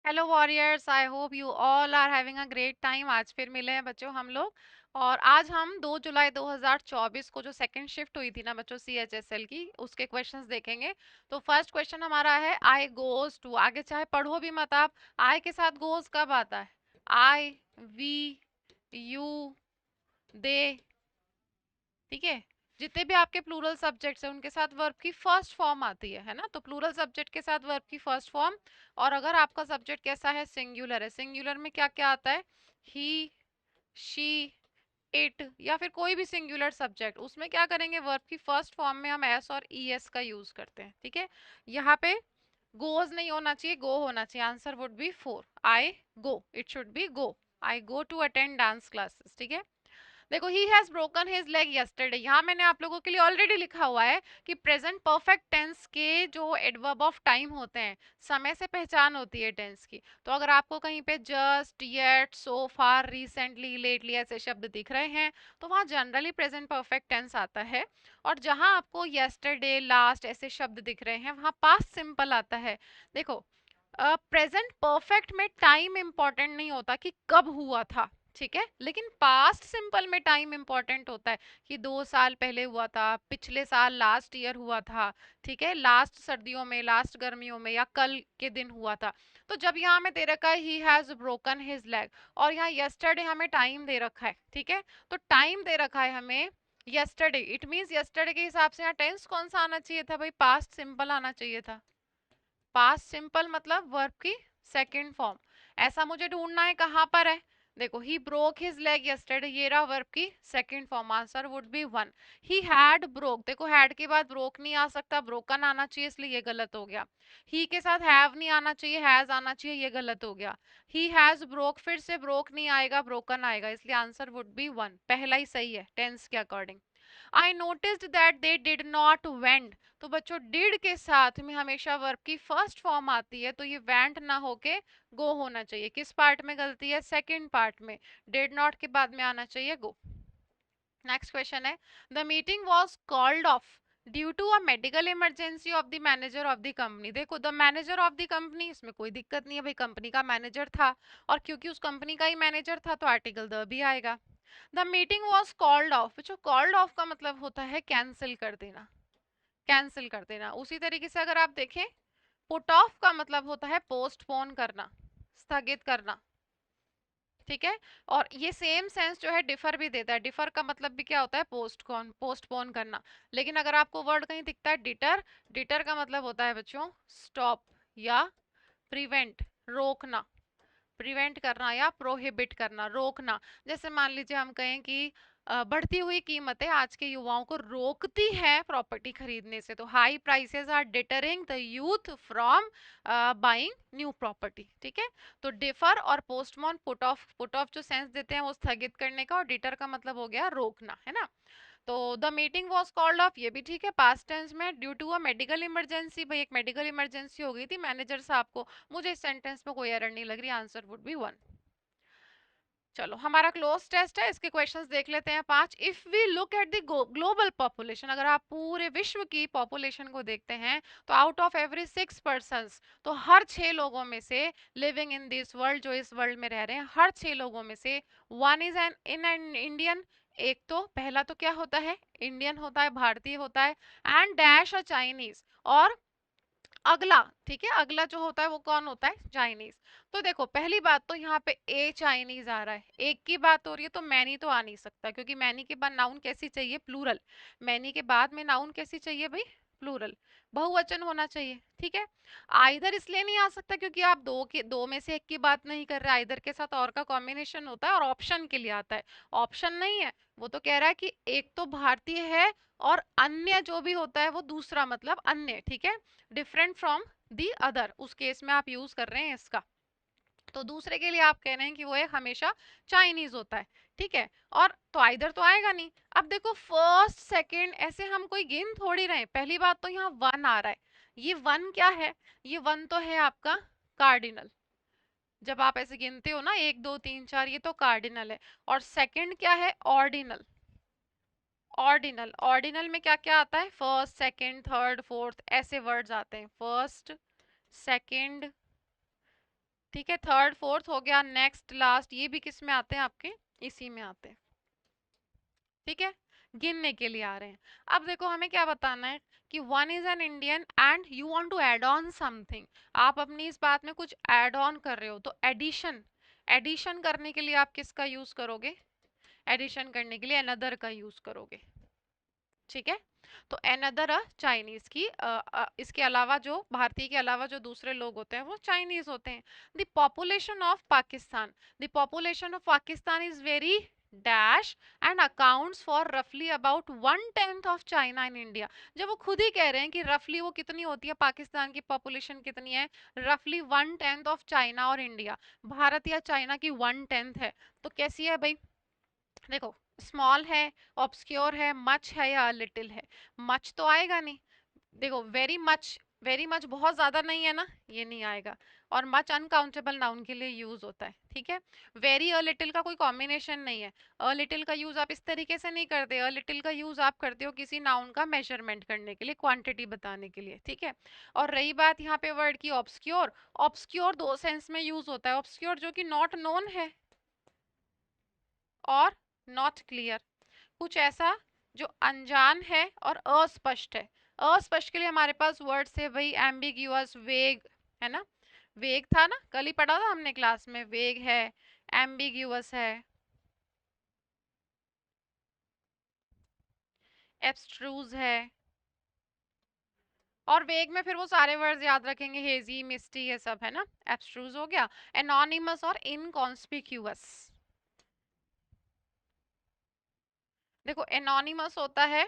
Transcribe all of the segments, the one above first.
Hello warriors, I hope you all are having a great time. आज फिर मिले हैं बच्चों हम लोग। और आज हम 2 जुलाई 2024 को जो सेकंड शिफ्ट हुई थी ना बच्चों CHSL की, उसके क्वेश्चंस देखेंगे। तो फर्स्ट क्वेश्चन हमारा है आई गोज टू। आगे चाहे पढ़ो भी मत आप, आई के साथ गोज कब आता है? आई, वी, यू, दे। ठीक है, जितने भी आपके प्लूरल सब्जेक्ट्स हैं उनके साथ वर्ब की फर्स्ट फॉर्म आती है ना। तो प्लूरल सब्जेक्ट के साथ वर्ब की फर्स्ट फॉर्म। और अगर आपका सब्जेक्ट कैसा है, सिंगुलर है, सिंगुलर में क्या क्या आता है? ही, शी, इट, या फिर कोई भी सिंगुलर सब्जेक्ट, उसमें क्या करेंगे, वर्ब की फर्स्ट फॉर्म में हम एस और ई एस का यूज करते हैं। ठीक है, यहाँ पे गोज नहीं होना चाहिए, गो होना चाहिए। Answer would be 4, I go, it should be go. I go to attend dance classes. ठीक है, देखो he has broken his leg yesterday, यहाँ मैंने आप लोगों के लिए ऑलरेडी लिखा हुआ है कि प्रेजेंट परफेक्ट टेंस के जो एडवर्ब ऑफ टाइम होते हैं, समय से पहचान होती है टेंस की। तो अगर आपको कहीं पे जस्ट, येट, सो फार, रिसेंटली, लेटली ऐसे शब्द दिख रहे हैं तो वहाँ जनरली प्रेजेंट परफेक्ट टेंस आता है। और जहां आपको यस्टरडे, लास्ट ऐसे शब्द दिख रहे हैं वहां पास्ट सिंपल आता है। देखो, प्रेजेंट परफेक्ट में टाइम इंपॉर्टेंट नहीं होता कि कब हुआ था, ठीक है, लेकिन पास्ट सिंपल में टाइम इंपॉर्टेंट होता है कि 2 साल पहले हुआ था, पिछले साल लास्ट ईयर हुआ था, ठीक है, लास्ट सर्दियों में, लास्ट गर्मियों में, या कल के दिन हुआ था। तो जब यहाँ में दे रखा है ही हैज ब्रोकन हिज लेग और यहाँ यस्टरडे हमें टाइम दे रखा है, ठीक है, तो टाइम दे रखा है हमें यस्टरडे, इट मींस यस्टरडे के हिसाब से यहाँ टेंस कौन सा आना चाहिए था भाई? पास्ट सिंपल आना चाहिए था। पास्ट सिंपल मतलब वर्ब की सेकंड फॉर्म। ऐसा मुझे ढूंढना है कहां पर है। देखो, he broke his leg yesterday, ये रहा वर्ब की second form. Answer would B 1। He had broke, देखो हैड के बाद ब्रोक नहीं आ सकता, ब्रोकन आना चाहिए, इसलिए ये गलत हो गया। ही के साथ हैव नहीं आना चाहिए, हैज आना चाहिए, ये गलत हो गया। ही हैज ब्रोक, फिर से ब्रोक नहीं आएगा, ब्रोकन आएगा, इसलिए आंसर वुड बी 1, पहला ही सही है टेंस के according. I noticed that they did not went, तो बच्चों डिड के साथ में हमेशा वर्ब की फर्स्ट फॉर्म आती है, तो ये वेंट ना होके गो होना चाहिए। किस पार्ट में गलती है? सेकंड पार्ट में। डिड नॉट के बाद में आना चाहिए गो। नेक्स्ट क्वेश्चन है, the meeting was called off due to a medical emergency of the manager of the company. देखो, the manager of the company, इसमें कोई दिक्कत नहीं है भाई, कंपनी का मैनेजर था, और क्योंकि उस कंपनी का ही मैनेजर था तो आर्टिकल द भी आएगा। The meeting was called of, जो कॉल्ड ऑफ का मतलब होता है कैंसिल कर देना, कैंसिल कर देना। उसी तरीके से अगर आप देखें, पुट ऑफ का मतलब होता है पोस्टपोन करना, स्थगित करना। ठीक है, और ये सेम सेंस जो है डिफर भी देता है। डिफर का मतलब भी क्या होता है? पोस्टपोन करना। लेकिन अगर आपको वर्ड कहीं दिखता है डिटर, डिटर का मतलब होता है बच्चों स्टॉप या प्रिवेंट, रोकना, प्रिवेंट करना या प्रोहिबिट करना, रोकना। जैसे मान लीजिए हम कहें कि बढ़ती हुई कीमतें आज के युवाओं को रोकती है प्रॉपर्टी खरीदने से, तो high prices are deterring the youth from buying new property. ठीक है, तो डिफर और पोस्टपोन, पुट ऑफ जो सेंस देते हैं वो स्थगित करने का, और डिटर का मतलब हो गया रोकना, है ना। तो the meeting was called off, ये भी ठीक है, पास्ट टेंस में, due to a medical emergency. भाई एक मेडिकल इमरजेंसी हो गई थी मैनेजर साहब को। मुझे इस सेंटेंस में कोई एरर नहीं लग रही, आंसर वुड बी 1। चलो, हमारा क्लोज टेस्ट है, इसके क्वेश्चंस देख लेते हैं 5। If we look at the global population, अगर आप पूरे विश्व की पॉपुलेशन को देखते हैं, तो आउट ऑफ एवरी 6 पर्सन्स, तो हर 6 लोगों में से, लिविंग इन दिस वर्ल्ड, जो इस वर्ल्ड में रह रहे हैं, हर 6 लोगों में से वन इज एन इंडियन। एक तो पहला तो क्या होता है? इंडियन होता है, भारतीय होता है, एंड डैश अ चाइनीज, और अगला, ठीक है, अगला जो होता है वो कौन होता है? चाइनीज। तो देखो, पहली बात तो यहाँ पे ए चाइनीज आ रहा है, एक की बात हो रही है, तो मैनी तो आ नहीं सकता, क्योंकि मैनी के बाद नाउन कैसी चाहिए? प्लूरल। मैनी के बाद में नाउन कैसी चाहिए भाई? प्लूरल, बहुवचन होना चाहिए। ठीक है, आइदर इसलिए नहीं आ सकता क्योंकि आप दो में से एक की बात नहीं कर रहे, आइदर के साथ और का कॉम्बिनेशन होता है, और ऑप्शन के लिए आता है। ऑप्शन नहीं है, वो तो कह रहा है कि एक तो भारतीय है और अन्य जो भी होता है वो दूसरा, मतलब अन्य, ठीक है, डिफरेंट फ्रॉम दी अदर, उस केस में आप यूज कर रहे हैं इसका। तो दूसरे के लिए आप कह रहे हैं कि वो एक हमेशा चाइनीज होता है। ठीक है, और तो आइदर तो आएगा नहीं। अब देखो, फर्स्ट सेकंड ऐसे हम कोई गिन थोड़ी रहे, पहली बात तो यहाँ वन आ रहा है। ये वन क्या है? ये वन तो है आपका कार्डिनल। जब आप ऐसे गिनते हो ना, 1 2 3 4, ये तो कार्डिनल है। और सेकंड क्या है? ऑर्डिनल। ऑर्डिनल, ऑर्डिनल में क्या क्या आता है? फर्स्ट, सेकंड, थर्ड, फोर्थ, ऐसे वर्ड्स आते हैं। फर्स्ट, सेकंड, ठीक है, थर्ड फोर्थ हो गया, नेक्स्ट लास्ट, ये भी किस में आते हैं आपके, इसी में आते हैं। ठीक है, गिनने के लिए आ रहे हैं। अब देखो हमें क्या बताना है कि one is an Indian and you want to add on something. आप अपनी इस बात में कुछ ऐड ऑन कर रहे हो, तो एडिशन, एडिशन करने के लिए आप किसका यूज करोगे, एडिशन करने के लिए अनदर का यूज करोगे। ठीक है, तो अनदर चाइनीज की इसके अलावा जो भारतीय के अलावा जो दूसरे लोग होते हैं वो चाइनीज होते हैं। The population of Pakistan, the population of Pakistan is very dash and accounts for रफली about 1/10 of China in India. जब वो खुद ही कह रहे हैं कि रफली वो कितनी होती है, पाकिस्तान की पॉपुलेशन कितनी है, रफली 1/10 ऑफ चाइना और इंडिया, भारत या चाइना की 1/10 है। तो कैसी है भाई, देखो स्मॉल है, ऑब्सक्योर है, मच है या लिटिल है, मच तो आएगा नहीं। देखो वेरी मच, वेरी मच बहुत ज्यादा नहीं है ना, ये नहीं आएगा। और मच अनकाउंटेबल नाउन के लिए यूज होता है। ठीक है, वेरी अ लिटिल का कोई कॉम्बिनेशन नहीं है। अ लिटिल का यूज आप इस तरीके से नहीं करते, अ लिटिल का यूज आप करते हो किसी नाउन का मेजरमेंट करने के लिए, क्वांटिटी बताने के लिए। ठीक है, और रही बात यहाँ पे वर्ड की ऑब्सक्योर, ऑब्सक्योर दो सेंस में यूज होता है, ऑब्सक्योर जो कि नॉट नोन है और नॉट क्लियर, कुछ ऐसा जो अनजान है और अस्पष्ट है। अस्पष्ट के लिए हमारे पास वर्ड्स है भाई एम्बिग्यूअस, वेग, है ना, वेग था ना, कल ही पढ़ा था हमने क्लास में, वेग है, एम्बिग्यूअस है, एब्स्ट्रूज है। और वेग में फिर वो सारे वर्ड्स याद रखेंगे, हेजी, मिस्टी, ये सब है ना। एब्स्ट्रूज हो गया, एनोनिमस और इनकॉन्स्पिक्यूअस। देखो एनोनिमस होता है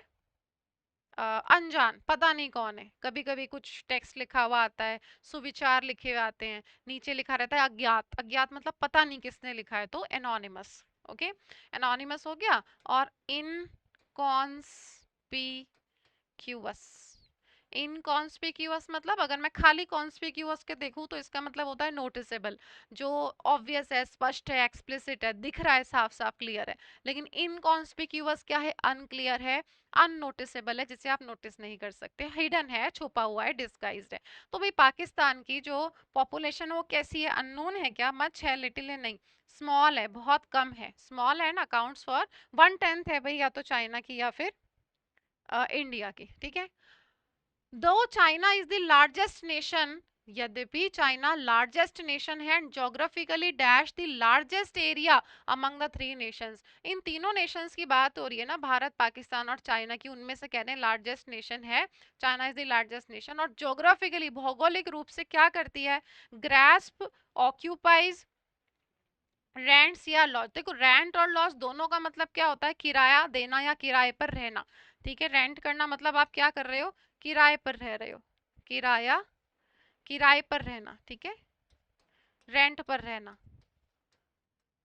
अनजान, पता नहीं कौन है, कभी कभी कुछ टेक्स्ट लिखा हुआ आता है, सुविचार लिखे हुए आते हैं, नीचे लिखा रहता है अज्ञात, अज्ञात मतलब पता नहीं किसने लिखा है, तो एनोनिमस। ओके, एनोनिमस हो गया। और इनकॉन्स्पिक्यूअस, इनकॉन्स्पिक्यूअस मतलब अगर मैं खाली कॉन्स्पिक्यूअस के देखूं तो इसका मतलब होता है नोटिसेबल, जो ऑब्वियस है, स्पष्ट है, एक्सप्लिसिट है, दिख रहा है, साफ साफ क्लियर है। लेकिन इनकॉन्स्पिक्यूअस क्या है, अनक्लियर है, अननोटिसेबल है, जिसे आप नोटिस नहीं कर सकते, हिडन है, छुपा हुआ है, डिस्गाइज्ड है। तो भाई पाकिस्तान की जो पॉपुलेशन है वो कैसी है, अननोन है क्या, मच है, लिटिल है, नहीं, स्मॉल है, बहुत कम है, स्मॉल है ना, अकाउंट्स फॉर 1/10 है भाई, या तो चाइना की या फिर इंडिया की। ठीक है, दो China is the largest nation, यद्यपि चाइना लार्जेस्ट नेशन है and geographically dash the largest area among the three nations. इन तीनों नेशंस की बात हो रही है ना, भारत, पाकिस्तान और चाइना की, उनमें से कहते हैं लार्जेस्ट नेशन है China, is the largest nation. और जोग्राफिकली, भौगोलिक रूप से क्या करती है, ग्रास्प, ऑक्यूपाइज, रेंट्स या लॉज। देखो रेंट और लॉज दोनों का मतलब क्या होता है, किराया देना या किराए पर रहना। ठीक है, रेंट करना मतलब आप क्या कर रहे हो, किराए पर रह रहे हो, किराया, किराए पर रहना। ठीक है, रेंट पर रहना,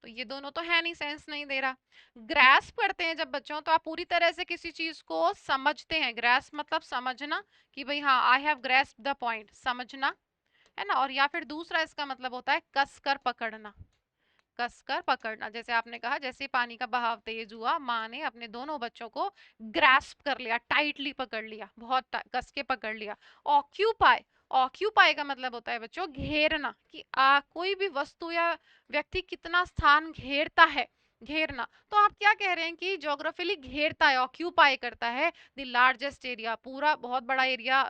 तो ये दोनों तो है नहीं, सेंस नहीं दे रहा। ग्रास्प करते हैं जब बच्चों, तो आप पूरी तरह से किसी चीज को समझते हैं, ग्रास्प मतलब समझना, कि भाई हाँ I have grasp the point, समझना, है ना। और या फिर दूसरा इसका मतलब होता है कस कर पकड़ना, कसकर पकड़ना। जैसे आपने कहा, जैसे पानी का बहाव तेज हुआ, माँ ने अपने दोनों बच्चों को ग्रास्प कर लिया, टाइटली पकड़ लिया, बहुत कस के पकड़ लिया। ऑक्यूपाई, ऑक्यूपाई का मतलब होता है बच्चों घेरना, कि कोई भी वस्तु या व्यक्ति कितना स्थान घेरता है, घेरना। तो आप क्या कह रहे हैं कि ज्योग्राफिकली घेरता है, ऑक्यूपाई करता है द लार्जेस्ट एरिया, पूरा बहुत बड़ा एरिया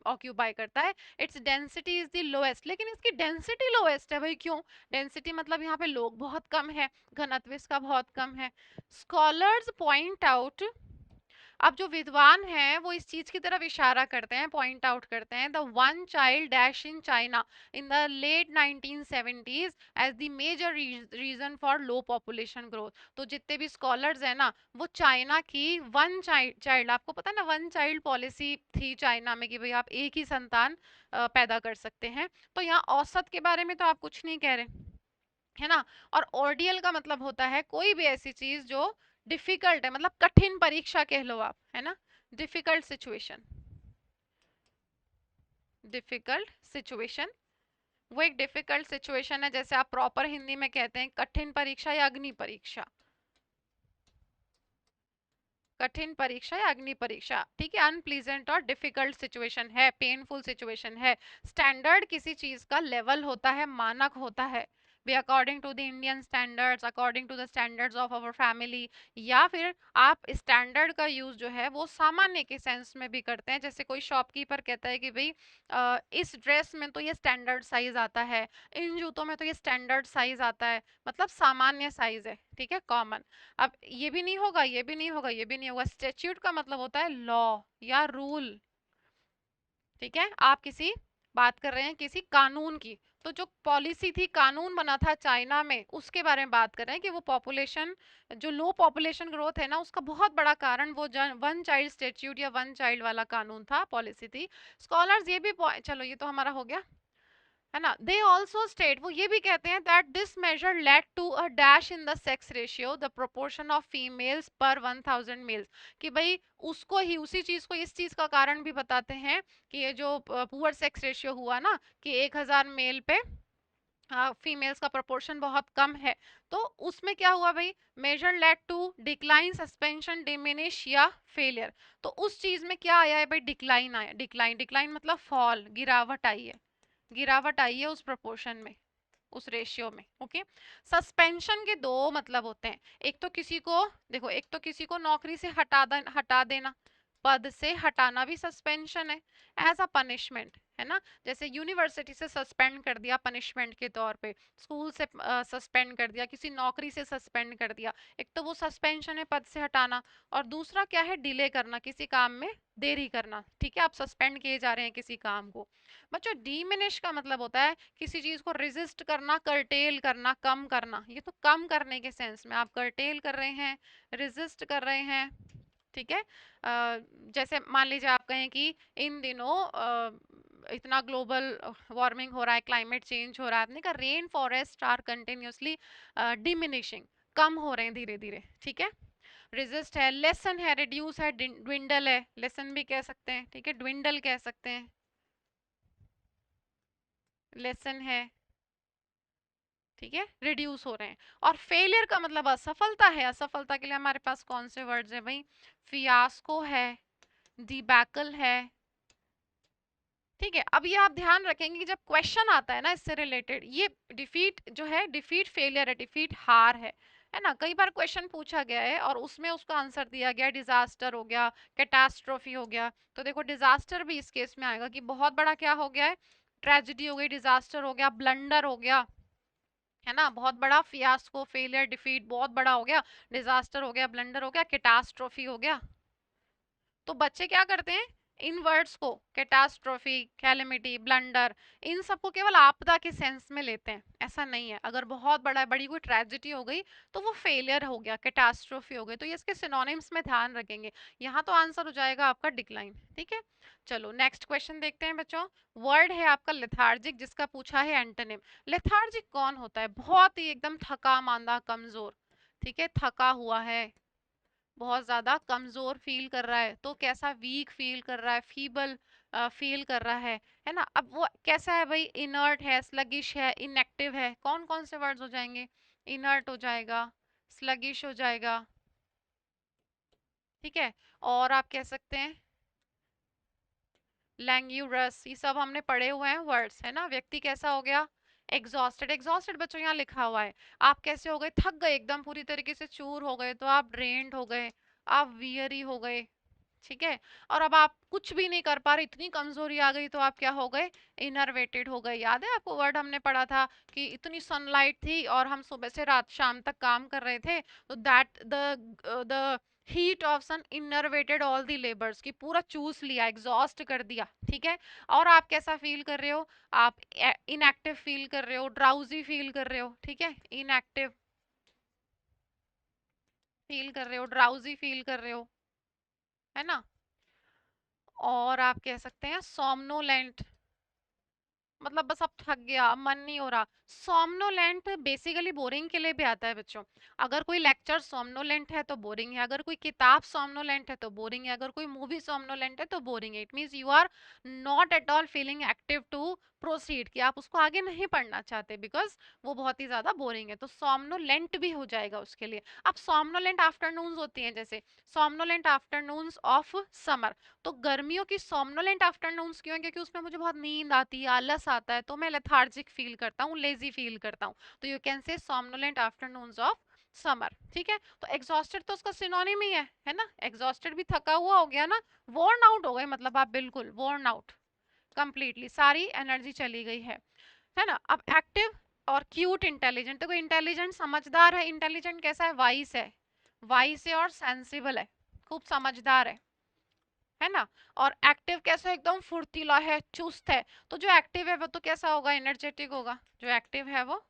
ऑक्यूपाई करता है। Its density is the lowest, लेकिन इसकी डेंसिटी लोएस्ट है भाई, क्यों, डेंसिटी मतलब यहाँ पे लोग बहुत कम है, घनत्व इसका बहुत कम है। स्कॉलर्स पॉइंट आउट, अब जो विद्वान हैं वो इस चीज की तरफ इशारा करते हैं, पॉइंट आउट करते हैं, the one child dash in China in the late 1970s as the major reason for low population growth. तो जितने भी स्कॉलर्स हैं ना, वो चाइना की वन चाइल्ड, आपको पता है ना, वन चाइल्ड पॉलिसी थी चाइना में, कि भाई आप एक ही संतान पैदा कर सकते हैं। तो यहाँ औसत के बारे में तो आप कुछ नहीं कह रहे, है ना। और ऑर्डियल का मतलब होता है कोई भी ऐसी चीज जो डिफिकल्ट है, मतलब कठिन परीक्षा कह लो आप, है ना, डिफिकल्ट सिचुएशन, डिफिकल्ट सिचुएशन, वो एक डिफिकल्ट सिचुएशन है, जैसे आप प्रॉपर हिंदी में कहते हैं कठिन परीक्षा या अग्नि परीक्षा। कठिन परीक्षा या अग्नि परीक्षा, ठीक है, अनप्लीजेंट और डिफिकल्ट सिचुएशन है, पेनफुल सिचुएशन है। स्टैंडर्ड किसी चीज का लेवल होता है, मानक होता है, वे according to the Indian standards, according to the standards of our family, या फिर आप स्टैंडर्ड का यूज जो है वो सामान्य के सेंस में भी करते हैं। जैसे कोई शॉपकीपर कहता है कि भाई इस ड्रेस में तो ये स्टैंडर्ड साइज आता है, इन जूतों में तो ये स्टैंडर्ड साइज आता है, मतलब सामान्य साइज है, ठीक है, कॉमन। अब ये भी नहीं होगा, ये भी नहीं होगा, ये भी नहीं होगा। स्टैट्यूट का मतलब होता है लॉ या रूल, ठीक है, आप किसी बात कर रहे हैं किसी कानून की, तो जो पॉलिसी थी, कानून बना था चाइना में, उसके बारे में बात कर रहे हैं कि वो पॉपुलेशन, जो लो पॉपुलेशन ग्रोथ है ना, उसका बहुत बड़ा कारण वो वन चाइल्ड स्टैट्यूट या वन चाइल्ड वाला कानून था, पॉलिसी थी। स्कॉलर्स ये भी चलो ये तो हमारा हो गया, है ना। दे ऑल्सो स्टेट, वो ये भी कहते हैं that this major led to a dash in the sex ratio, the proportion of females per 1000 mails, कि भाई उसको ही, उसी चीज को, इस चीज का कारण भी बताते हैं कि ये जो पुअर सेक्स रेशियो हुआ ना, कि 1000 मेल पे फीमेल्स का प्रोपोर्शन बहुत कम है, तो उसमें क्या हुआ भाई, major led to decline, suspension, diminish या फेलियर। तो उस चीज में क्या आया है भाई, डिक्लाइन आया, डिक्लाइन, डिक्लाइन मतलब फॉल, गिरावट आई है, गिरावट आई है उस प्रोपोर्शन में, उस रेशियो में, ओके। सस्पेंशन के दो मतलब होते हैं, एक तो किसी को, देखो, एक तो किसी को नौकरी से हटा देना, पद से हटाना भी सस्पेंशन है, एज अ पनिशमेंट, है ना। जैसे यूनिवर्सिटी से सस्पेंड कर दिया पनिशमेंट के तौर पे, स्कूल से सस्पेंड कर दिया, किसी नौकरी से सस्पेंड कर दिया, एक तो वो सस्पेंशन है, पद से हटाना, और दूसरा क्या है, डिले करना, किसी काम में देरी करना, ठीक है, आप सस्पेंड किए जा रहे हैं किसी काम को। बच्चों डिमिनिश का मतलब होता है किसी चीज को रेजिस्ट करना, कर्टेल करना, कम करना, ये तो कम करने के सेंस में आप कर्टेल कर रहे हैं, रेजिस्ट कर रहे हैं, ठीक है। जैसे मान लीजिए आप कहें कि इन दिनों इतना ग्लोबल वार्मिंग हो रहा है, क्लाइमेट चेंज हो रहा है, आपने कहा rain forest are continuously diminishing, कम हो रहे हैं धीरे धीरे, ठीक है। रेजिस्ट है, लेसन है, रिड्यूस है, ड्विंडल है, लेसन भी कह सकते हैं, ठीक है, ड्विंडल कह सकते हैं, लेसन है, ठीक है, रिड्यूस हो रहे हैं। और फेलियर का मतलब असफलता है, असफलता के लिए हमारे पास कौन से वर्ड्स है भाई, फियास्को है, डिबैकल है, ठीक है। अब ये आप ध्यान रखेंगे कि जब क्वेश्चन आता है ना इससे रिलेटेड, ये डिफीट जो है, डिफीट फेलियर है, डिफीट हार है ना। कई बार क्वेश्चन पूछा गया है और उसमें उसका आंसर दिया गया डिजास्टर हो गया, कैटास्ट्रोफी हो गया, तो देखो डिजास्टर भी इस केस में आएगा कि बहुत बड़ा क्या हो गया है, ट्रेजिडी हो गई, डिजास्टर हो गया, ब्लंडर हो गया, है ना, बहुत बड़ा फियास्को, फेलियर, डिफीट बहुत बड़ा हो गया, डिजास्टर हो गया, ब्लंडर हो गया, कैटास्ट्रोफी हो गया। तो बच्चे क्या करते हैं, इन वर्ड्स को, कैटास्ट्रोफी, कैलेमिटी, ब्लंडर, इन सबको केवल आपदा के सेंस में लेते हैं, ऐसा नहीं है। अगर बहुत बड़ा बड़ी कोई ट्रेजेडी हो गई तो वो फेलियर हो गया, कैटास्ट्रोफी हो गई, तो ये इसके सिनोनिम्स में ध्यान रखेंगे। यहाँ तो आंसर हो जाएगा आपका डिक्लाइन, ठीक है। चलो नेक्स्ट क्वेश्चन देखते हैं बच्चों। वर्ड है आपका लेथार्जिक, जिसका पूछा है एंटोनिम। लेथार्जिक कौन होता है, बहुत ही एकदम थका मांदा, कमजोर, ठीक है, थका हुआ है, बहुत ज्यादा कमजोर फील कर रहा है, तो कैसा, वीक फील कर रहा है, फीबल फील कर रहा है ना। अब वो कैसा है भाई, इनर्ट है, स्लगिश है, इनएक्टिव है, कौन कौन से वर्ड्स हो जाएंगे, इनर्ट हो जाएगा, स्लगिश हो जाएगा, ठीक है, और आप कह सकते हैं लैंग्यूरस, ये सब हमने पढ़े हुए हैं वर्ड्स, है ना। व्यक्ति कैसा हो गया, एग्जॉस्टेड, एग्जॉस्टेड बच्चों यहाँ लिखा हुआ है, आप कैसे हो गए, थक गए, एकदम पूरी तरीके से चूर हो गए, तो आप ड्रेन्ड हो गए, आप वियरी हो गए, ठीक है। और अब आप कुछ भी नहीं कर पा रहे, इतनी कमजोरी आ गई, तो आप क्या हो गए, इनरवेटेड हो गए। याद है आपको वर्ड हमने पढ़ा था कि इतनी सनलाइट थी और हम सुबह से रात शाम तक काम कर रहे थे, तो that the heat of sun enervated all the labours, की पूरा चूस लिया, एग्जॉस्ट कर दिया, ठीक है। और आप कैसा फील कर रहे हो, आप इनएक्टिव फील कर रहे हो, ड्राउजी फील कर रहे हो, ठीक है, इनएक्टिव फील कर रहे हो, ड्राउजी फील कर रहे हो, है ना। और आप कह सकते हैं सोमनोलेंट, मतलब बस अब थक गया, अब मन नहीं हो रहा। सोमनोलेंट बेसिकली बोरिंग के लिए भी आता है बच्चों। अगर कोई लेक्चर सोमनोलेंट है तो बोरिंग है, अगर कोई किताब सोमनोलेंट है तो बोरिंग है, अगर कोई मूवी सोमनोलेंट है तो बोरिंग है। It means you are not at all feeling active to proceed, कि आप उसको आगे नहीं पढ़ना चाहते बिकॉज वो बहुत ही ज्यादा बोरिंग है, तो सोमनोलेंट भी हो जाएगा उसके लिए। अब सोमनोलेंट आफ्टरनून्स होती हैं, जैसे सोमनोलेंट आफ्टरनून्स ऑफ समर। तो गर्मियों की सोमनोलेंट आफ्टरनून्स क्यों है? क्योंकि उसमें मुझे बहुत नींद आती है, आलस आता है, तो मैं लेथार्जिक फील करता हूँ, लेजी फील करता हूँ। तो you can say somnolent afternoons of summer. ठीक है, तो एग्जॉस्टेड तो उसका सिनोनिम ही है ना, एग्जॉस्टेड भी थका हुआ हो गया ना, वॉर्न आउट हो गए, मतलब आप बिल्कुल वॉर्न आउट, कंप्लीटली सारी एनर्जी चली गई है ना। अब एक्टिव और क्यूट इंटेलिजेंट, देखो इंटेलिजेंट समझदार है, इंटेलिजेंट कैसा है? वाइस है, वाइस है और सेंसिबल है, खूब समझदार है ना। और एक्टिव कैसा? एकदम फुर्तीला है, चुस्त है। तो जो एक्टिव है वो तो कैसा होगा? एनर्जेटिक होगा। जो एक्टिव है वो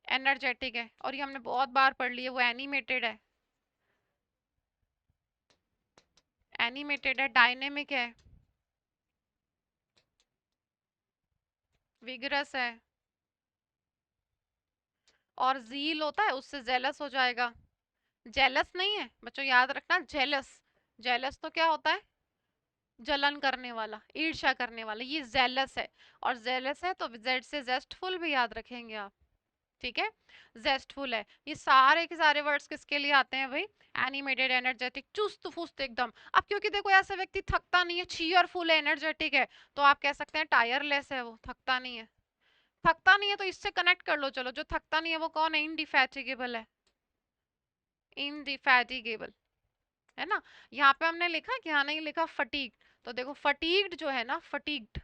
एनर्जेटिक है, और ये हमने बहुत बार पढ़ लिया, वो एनिमेटेड है, एनिमेटेड है, डायनेमिक है, विगरस है, और जील होता है उससे जेलस हो जाएगा। जेलस नहीं है बच्चों, याद रखना, जेलस, जेलस तो क्या होता है? जलन करने वाला, ईर्ष्या करने वाला, ये जेलस है। और जेलस है तो जेड से जेस्टफुल भी याद रखेंगे आप। ठीक है, जेस्टफुल है। ये सारे के सारे वर्ड्स किसके लिए आते हैं भाई? एनिमेटेड, एनर्जेटिक, चुस्त फुस्त एकदम। अब क्योंकि देखो ऐसा व्यक्ति थकता नहीं है, चीयरफुल है, एनर्जेटिक है, तो आप कह सकते हैं टायरलेस है, वो थकता नहीं है। थकता नहीं है तो इससे कनेक्ट कर लो, चलो, जो थकता नहीं है वो कौन है? इनडिफैटिगेबल है, इनडिफैटिगेबल, है ना। यहाँ पे हमने लिखा कि यहाँ नहीं लिखा फटीग। तो देखो फटीग्ड जो है ना, फटीग्ड,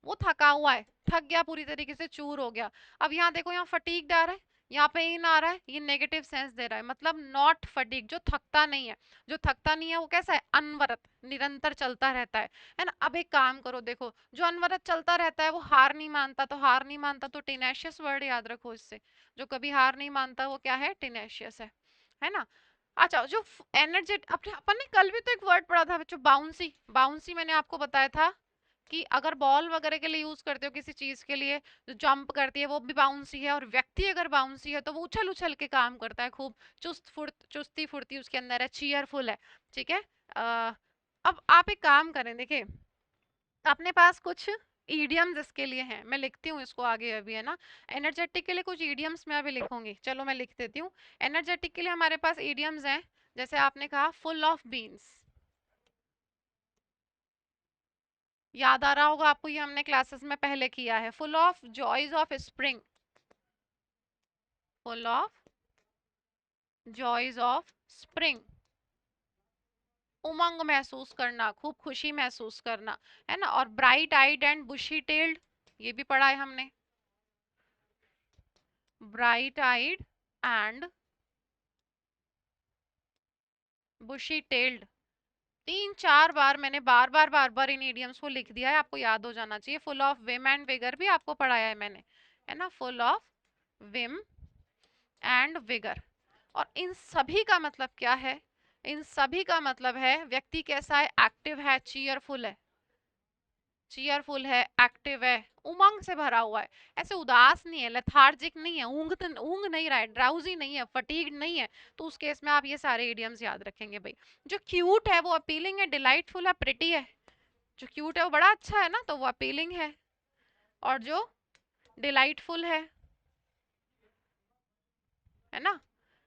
वो थका हुआ है, थक गया, पूरी तरीके से चूर हो गया। अब यहाँ देखो, यहाँ फटीग्ड आ रहा है, यहाँ पे इन आ रहा है, ये नेगेटिव सेंस दे रहा है, मतलब नॉट फटीग, जो थकता नहीं है। जो थकता नहीं है वो कैसा है? अनवरत, निरंतर चलता रहता है ना। अब एक काम करो, देखो जो अनवरत चलता रहता है वो हार नहीं मानता, तो हार नहीं मानता तो टिनेशियस वर्ड याद रखो इससे। जो कभी हार नहीं मानता वो क्या है? टिनेशियस है ना। अच्छा, जो एनर्जेट, अपने अपन ने कल भी तो एक वर्ड पढ़ा था बच्चों, बाउंसी। बाउंसी मैंने आपको बताया था कि अगर बॉल वगैरह के लिए यूज करते हो, किसी चीज के लिए जो जंप करती है वो भी बाउंसी है, और व्यक्ति अगर बाउंसी है तो वो उछल उछल के काम करता है, खूब चुस्ती फुर्ती उसके अंदर है, चीयरफुल है। ठीक है। अ, अब आप एक काम करें, देखिए अपने पास कुछ ईडियम्स इसके लिए हैं, मैं लिखती हूँ इसको आगे अभी, है ना। एनर्जेटिक के लिए कुछ ईडियम्स मैं अभी लिखूंगी, चलो मैं लिख देती हूँ। एनर्जेटिक के लिए हमारे पास ईडियम्स हैं, जैसे आपने कहा फुल ऑफ बीन्स, याद आ रहा होगा आपको, ये हमने क्लासेस में पहले किया है। Full of joys of spring, full of joys of spring, उमंग महसूस करना, खूब खुशी महसूस करना, है ना। और bright eyed and bushy tailed, ये भी पढ़ा है हमने, bright eyed and bushy tailed. तीन चार बार मैंने बार बार इन इडियम्स को लिख दिया है, आपको याद हो जाना चाहिए। Full of Vim and vigour भी आपको पढ़ाया है मैंने, है ना, full of Vim and vigour. और इन सभी का मतलब क्या है? इन सभी का मतलब है व्यक्ति कैसा है? एक्टिव है, चीयरफुल है, चीयरफुल है, एक्टिव है, उमंग से भरा हुआ है, ऐसे उदास नहीं है, लेथार्जिक नहीं है, ऊंग नहीं रहा है, ड्राउजी नहीं है, फटीग नहीं है। तो उस केस में आप ये सारे इडियम्स याद रखेंगे भाई। जो क्यूट है वो अपीलिंग है, डिलाइटफुल है, प्रिटी है। जो क्यूट है वो बड़ा अच्छा है ना, तो वो अपीलिंग है। और जो डिलाइटफुल है ना,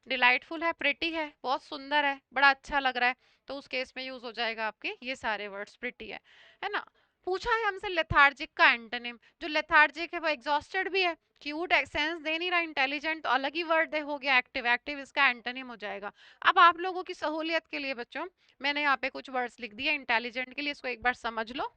डिलाइटफुल है, प्रिटी है, बहुत सुंदर है, बड़ा अच्छा लग रहा है, तो उस केस में यूज हो जाएगा आपके ये सारे वर्ड्स, प्रिटी है ना। पूछा है हमसे लेथार्जिक का एंटोनिम, जो लेथार्जिक है वो एग्जॉस्टेड भी है, क्यूट सेंस दे नहीं रहा, इंटेलिजेंट तो अलग ही वर्ड हो गया, एक्टिव, एक्टिव इसका एंटोनिम हो जाएगा। अब आप लोगों की सहूलियत के लिए बच्चों मैंने यहाँ पे कुछ वर्ड्स लिख दिए इंटेलिजेंट के लिए, इसको एक बार समझ लो,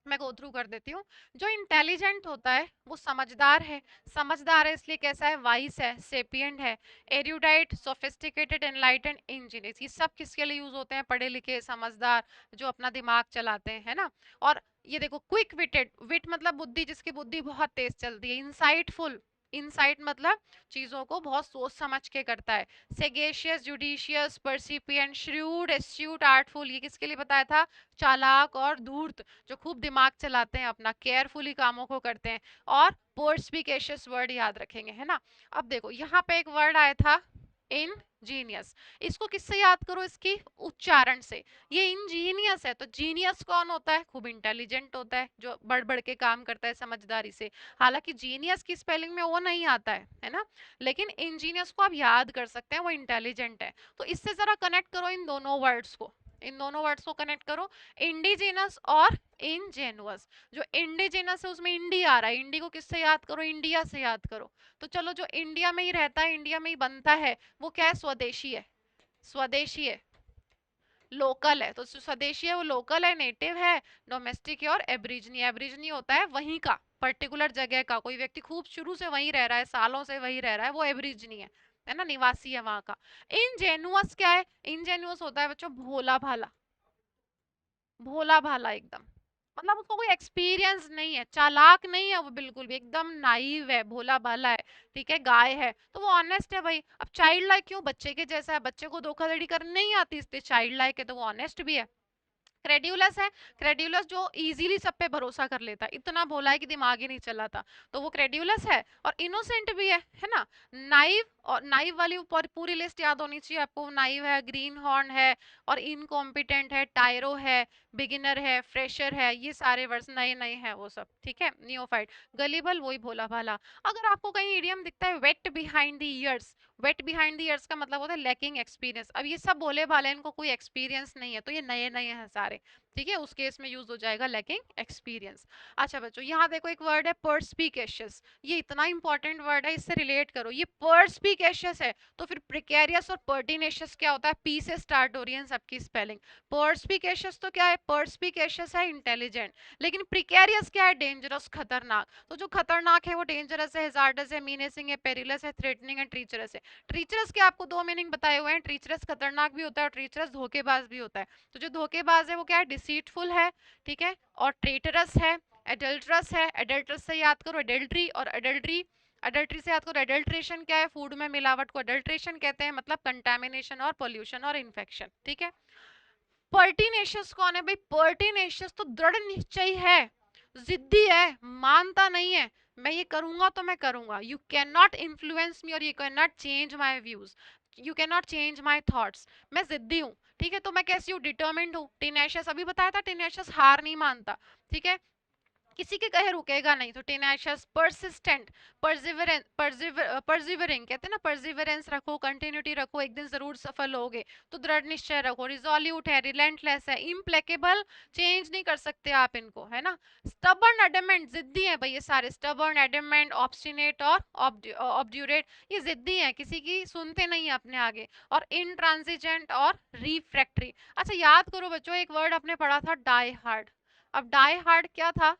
मैं गो थ्रू कर देती हूँ। जो इंटेलिजेंट होता है वो समझदार है, समझदार है इसलिए कैसा है? वाइस है, सेपियंट है, एरुडाइट, सोफिस्टिकेटेड, एनलाइटेंड, इंजीनियस, ये सब किसके लिए यूज होते हैं? पढ़े लिखे, समझदार, जो अपना दिमाग चलाते हैं, है ना। और ये देखो क्विक विटेड, विट मतलब बुद्धि, जिसकी बुद्धि बहुत तेज चलती है, इंसाइटफुल, इनसाइट मतलब चीजों को बहुत सोच समझ के करता है। सेगेशियस, जुडिशियस, परसिपिएंट, श्रूड, एस्ट्यूट, आर्टफुल, ये किसके लिए बताया था? चालाक और धूर्त, जो खूब दिमाग चलाते हैं, अपना केयरफुली कामों को करते हैं। और पर्सपिकेशियस वर्ड याद रखेंगे, है ना। अब देखो यहाँ पे एक वर्ड आया था इंजीनियस, इसको किससे याद करो? इसकी उच्चारण से। ये इंजीनियस है, तो जीनियस कौन होता है? खूब इंटेलिजेंट होता है, जो बढ़ बढ़ के काम करता है समझदारी से। हालांकि जीनियस की स्पेलिंग में वो नहीं आता है ना, लेकिन इंजीनियस को आप याद कर सकते हैं, वो इंटेलिजेंट है। तो इससे जरा कनेक्ट करो इन दोनों वर्ड्स को, इन दोनों वर्ड्स को कनेक्ट करो, इंडिजिनस और इनजेनुअस। जो इंडिजिनस है उसमें इंडी आ रहा है, इंडी को किससे याद करो? इंडिया से याद करो। तो चलो, जो इंडिया में ही रहता है, इंडिया में ही बनता है, वो क्या है? स्वदेशी है, स्वदेशी है, लोकल है। तो स्वदेशी है वो लोकल है, नेटिव है, डोमेस्टिक है, और एब्रिजनी, एब्रिजनी होता है वहीं का, पर्टिकुलर जगह का। कोई व्यक्ति खूब शुरू से वहीं रह रहा है, सालों से वहीं रह रहा है, वो एब्रिजनी है ना, निवासी है वहां का। इनजेनुअस क्या है? इनजेनुअस होता है बच्चों भोला भाला, भोला भाला एकदम, मतलब उसको कोई एक्सपीरियंस नहीं है, चालाक नहीं है वो, बिल्कुल भी एकदम नाइव है, भोला भाला है। ठीक है, गाय है तो वो ऑनेस्ट है भाई। अब चाइल्ड लाइक क्यों? बच्चे के जैसा है, बच्चे को धोखाधड़ी करनी नहीं आती, इसलिए चाइल्ड लाइक है, तो वो ऑनेस्ट भी है। क्रेड्यूलस है, क्रेड्यूलस जो इजीली सब पे भरोसा कर लेता है, इतना भोला है कि दिमाग ही नहीं चलाता, तो वो क्रेड्यूलस है। और इनोसेंट भी है ना। नाइव, और नाइव वाली पूरी लिस्ट याद होनी चाहिए आपको। नाइव है, ग्रीन हॉर्न है, और इनकॉम्पिटेंट है, टायरो है, बिगिनर है, फ्रेशर है, ये सारे वर्ड्स नए नए हैं वो सब। ठीक है, नियोफाइट, गलीबल वही भोला भाला। अगर आपको कहीं इडियम दिखता है wet behind the ears, wet behind the ears का मतलब होता है लैकिंग एक्सपीरियंस। अब ये सब भोले भाले, इनको कोई एक्सपीरियंस नहीं है, तो ये नए नए हैं सारे। ठीक है, उस केस में यूज हो जाएगा लैकिंग एक्सपीरियंस। अच्छा बच्चों, यहाँ देखो एक वर्ड है पर्सपिकेशियस, ये इतना इंपॉर्टेंट वर्ड है, इससे रिलेट करो। ये पर्सपिकेशियस है, तो फिर प्रिकेरियस और पर्टिनेशियस क्या होता है? पी से स्टार्ट हो रही है सबकी स्पेलिंग। पर्सपिकेशियस तो क्या है? पर्सपिकेशियस है इंटेलिजेंट, लेकिन प्रिकेरियस क्या है? डेंजरस, खतरनाक। तो जो खतरनाक है वो डेंजरस है, हैजार्डस है, मीनेसिंग है, पेरिलस है, थ्रेटनिंग है, ट्रीचरस है। ट्रीचरस के आपको दो मीनिंग बताए हुए हैं, ट्रीचरस खतरनाक भी होता है और ट्रीचरस धोखेबाज भी होता है। तो जो धोखेबाज है वो क्या है? डिसीटफुल है, ठीक है, और ट्रेटरस है, एडल्ट्रस है, एडल्ट्रस से याद करो एडल्ट्री, और एडल्ट्री, अडल्ट्री से याद करो एडल्ट्रेशन क्या है? फूड में मिलावट को अडल्ट्रेशन कहते हैं, मतलब कंटामिनेशन और पोल्यूशन और इन्फेक्शन। ठीक है, पर्टिनेशियस कौन है भाई? पर्टिनेशियस तो दृढ़ निश्चय है, जिद्दी है, मानता नहीं है, मैं ये करूंगा तो मैं करूंगा। यू कैन नॉट इन्फ्लुएंस मी, और you can not change my views, you can not change my thoughts. मैं जिद्दी हूँ, ठीक है, तो मैं कैसी हूँ? डिटर्मिन्ड हूँ। टेनेशियस अभी बताया था, टेनेशियस हार नहीं मानता। ठीक है, किसी के कहे रुकेगा नहीं। तो टेनाशियस, परसिस्टेंट, परसिवरिंग कहते हैं ना, परसिवरेंस रखो, कंटिन्यूटी रखो, एक दिन जरूर सफल होगे, तो दृढ़ निश्चय रखो। रिजोल्यूट है, रिलेंटलेस है, इम्प्लेकेबल, चेंज नहीं कर सकते आप इनको, है ना। स्टबर्न, एडमेंट, जिद्दी है भाई ये सारे, स्टबर्न, एडमेंट, ऑब्स्टिनेट और ऑब्ड्यूरेट, ये जिद्दी है, किसी की सुनते नहीं है अपने आगे। और इंट्रांसिजेंट और रिफ्रैक्टरी। अच्छा याद करो बच्चों, एक वर्ड आपने पढ़ा था डाई हार्ड। अब डाई हार्ड क्या था?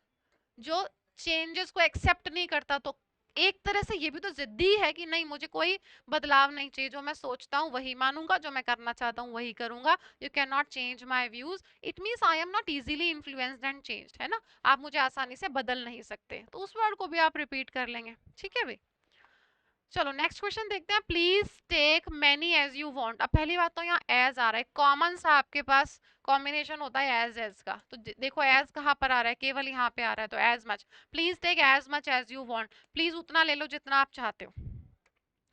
जो चेंजेस को एक्सेप्ट नहीं करता। तो एक तरह से ये भी तो जिद्दी है कि नहीं, मुझे कोई बदलाव नहीं चाहिए, जो मैं सोचता हूँ वही मानूंगा, जो मैं करना चाहता हूँ वही करूंगा। You can not change my views, it means I am not easily influenced and changed, है ना। आप मुझे आसानी से बदल नहीं सकते, तो उस वर्ड को भी आप रिपीट कर लेंगे। ठीक है भाई, चलो नेक्स्ट क्वेश्चन देखते हैं। Please take many as you want. अब पहली बात तो यहाँ एज आ रहा है, कॉमन सा आपके पास कॉम्बिनेशन होता है एज एज का। तो देखो एज कहाँ पर आ रहा है? केवल यहाँ पे आ रहा है, तो as much. Please take as much as you want, please उतना ले लो जितना आप चाहते हो।